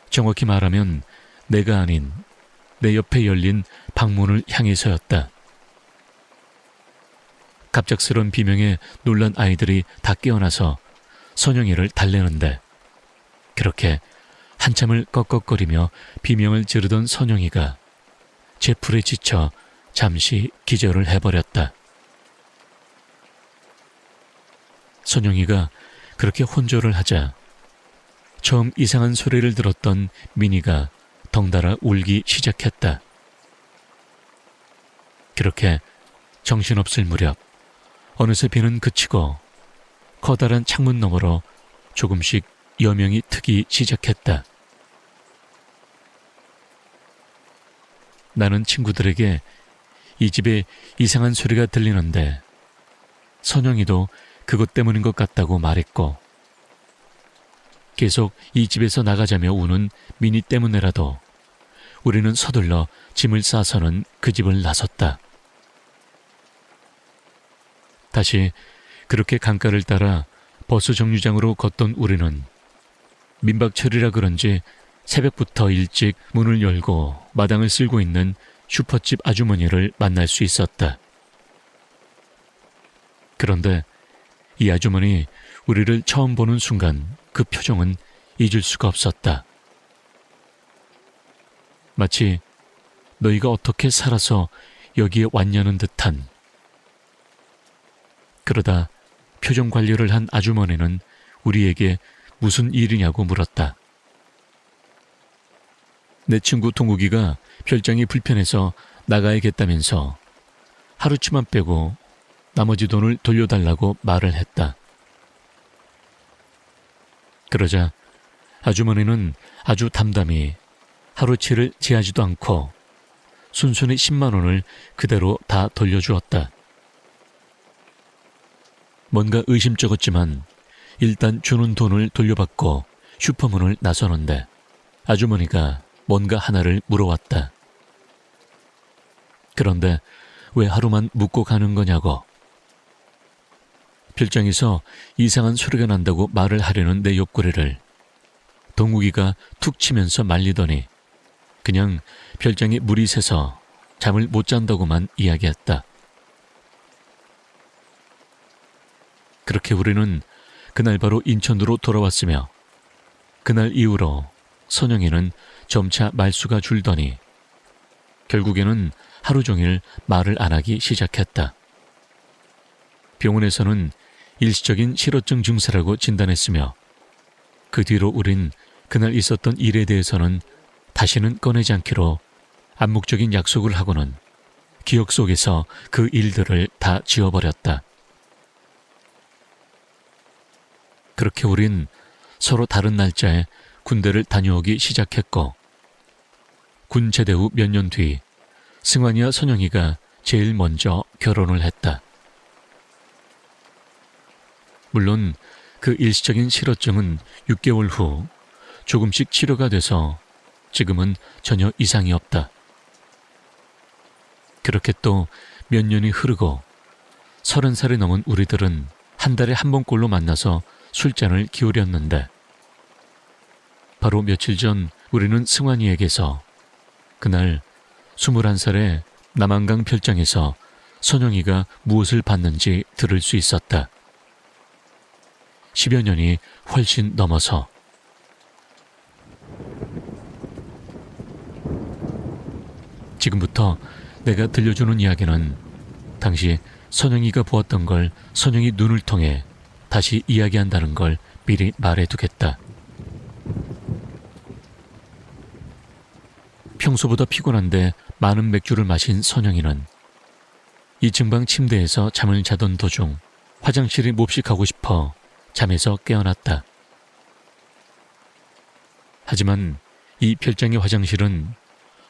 정확히 말하면 내가 아닌 내 옆에 열린 방문을 향해서였다. 갑작스런 비명에 놀란 아이들이 다 깨어나서 선영이를 달래는데, 그렇게 한참을 꺽꺽거리며 비명을 지르던 선영이가 제 풀에 지쳐 잠시 기절을 해버렸다. 선영이가 그렇게 혼조를 하자 처음 이상한 소리를 들었던 미니가 덩달아 울기 시작했다. 그렇게 정신없을 무렵 어느새 비는 그치고 커다란 창문 너머로 조금씩 여명이 트기 시작했다. 나는 친구들에게 이 집에 이상한 소리가 들리는데 선영이도 그것 때문인 것 같다고 말했고, 계속 이 집에서 나가자며 우는 미니 때문에라도 우리는 서둘러 짐을 싸서는 그 집을 나섰다. 다시 그렇게 강가를 따라 버스 정류장으로 걷던 우리는 민박철이라 그런지 새벽부터 일찍 문을 열고 마당을 쓸고 있는 슈퍼집 아주머니를 만날 수 있었다. 그런데 이 아주머니 우리를 처음 보는 순간 그 표정은 잊을 수가 없었다. 마치 너희가 어떻게 살아서 여기에 왔냐는 듯한. 그러다 표정 관리를 한 아주머니는 우리에게 무슨 일이냐고 물었다. 내 친구 동욱이가 별장이 불편해서 나가야겠다면서 하루치만 빼고 나머지 돈을 돌려달라고 말을 했다. 그러자 아주머니는 아주 담담히 하루치를 제하지도 않고 순순히 10만 원을 그대로 다 돌려주었다. 뭔가 의심쩍었지만 일단 주는 돈을 돌려받고 슈퍼문을 나서는데 아주머니가 뭔가 하나를 물어왔다. 그런데 왜 하루만 묵고 가는 거냐고. 별장에서 이상한 소리가 난다고 말을 하려는 내 옆구리를 동욱이가 툭 치면서 말리더니 그냥 별장에 물이 새서 잠을 못 잔다고만 이야기했다. 그렇게 우리는 그날 바로 인천으로 돌아왔으며 그날 이후로 선영이는 점차 말수가 줄더니 결국에는 하루 종일 말을 안 하기 시작했다. 병원에서는 일시적인 실어증 증세라고 진단했으며 그 뒤로 우린 그날 있었던 일에 대해서는 다시는 꺼내지 않기로 암묵적인 약속을 하고는 기억 속에서 그 일들을 다 지워버렸다. 그렇게 우린 서로 다른 날짜에 군대를 다녀오기 시작했고 군 제대 후 몇 년 뒤 승환이와 선영이가 제일 먼저 결혼을 했다. 물론 그 일시적인 실어증은 6개월 후 조금씩 치료가 돼서 지금은 전혀 이상이 없다. 그렇게 또 몇 년이 흐르고 30살이 넘은 우리들은 한 달에 한 번꼴로 만나서 술잔을 기울였는데 바로 며칠 전 우리는 승환이에게서 그날 21살의 남한강 별장에서 선영이가 무엇을 봤는지 들을 수 있었다. 10여 년이 훨씬 넘어서. 지금부터 내가 들려주는 이야기는 당시 선영이가 보았던 걸 선영이 눈을 통해 다시 이야기한다는 걸 미리 말해두겠다. 평소보다 피곤한데 많은 맥주를 마신 선영이는 2층 방 침대에서 잠을 자던 도중 화장실이 몹시 가고 싶어 잠에서 깨어났다. 하지만 이 별장의 화장실은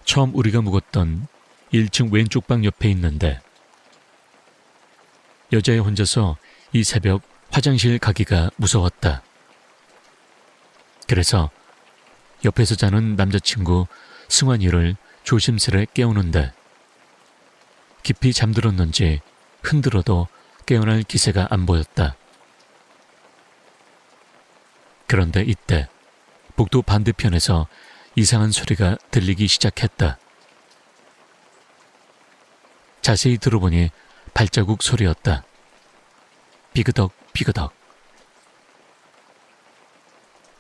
처음 우리가 묵었던 1층 왼쪽 방 옆에 있는데 여자애 혼자서 이 새벽 화장실 가기가 무서웠다. 그래서 옆에서 자는 남자친구 승환이를 조심스레 깨우는데 깊이 잠들었는지 흔들어도 깨어날 기세가 안 보였다. 그런데 이때 복도 반대편에서 이상한 소리가 들리기 시작했다. 자세히 들어보니 발자국 소리였다. 비그덕 비그덕.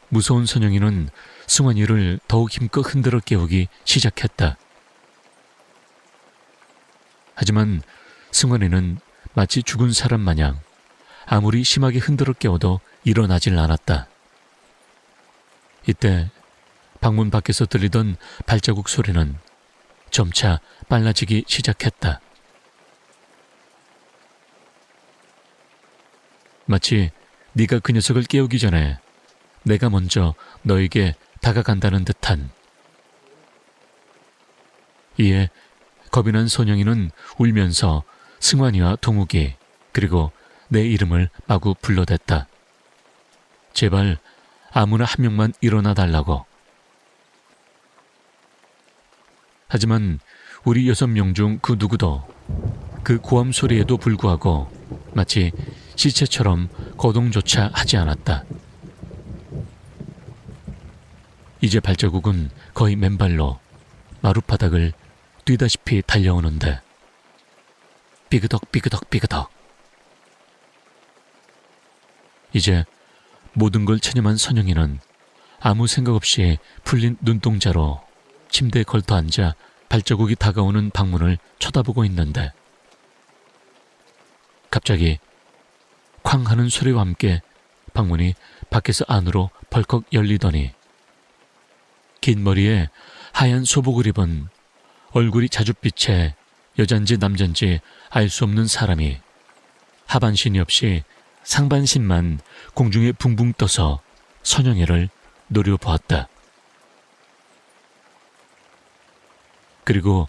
무서운 선영이는 승환이를 더욱 힘껏 흔들어 깨우기 시작했다. 하지만 승환이는 마치 죽은 사람 마냥 아무리 심하게 흔들어 깨워도 일어나질 않았다. 이때 방문 밖에서 들리던 발자국 소리는 점차 빨라지기 시작했다. 마치 네가 그 녀석을 깨우기 전에 내가 먼저 너에게 다가간다는 듯한. 이에 겁이 난 선영이는 울면서 승환이와 동욱이 그리고 내 이름을 마구 불러댔다. 제발 아무나 한 명만 일어나 달라고. 하지만 우리 6명 중 그 누구도 그 고함 소리에도 불구하고 마치 시체처럼 거동조차 하지 않았다. 이제 발자국은 거의 맨발로 마룻바닥을 뛰다시피 달려오는데 삐그덕 삐그덕 삐그덕. 이제 모든 걸 체념한 선영이는 아무 생각 없이 풀린 눈동자로 침대에 걸터 앉아 발자국이 다가오는 방문을 쳐다보고 있는데 갑자기 쾅 하는 소리와 함께 방문이 밖에서 안으로 벌컥 열리더니 긴 머리에 하얀 소복을 입은 얼굴이 자줏빛에 여잔지 남잔지 알 수 없는 사람이 하반신이 없이 상반신만 공중에 붕붕 떠서 선영이를 노려보았다. 그리고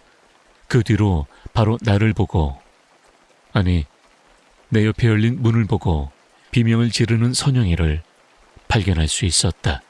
그 뒤로 바로 나를 보고, 아니 내 옆에 열린 문을 보고 비명을 지르는 선영이를 발견할 수 있었다.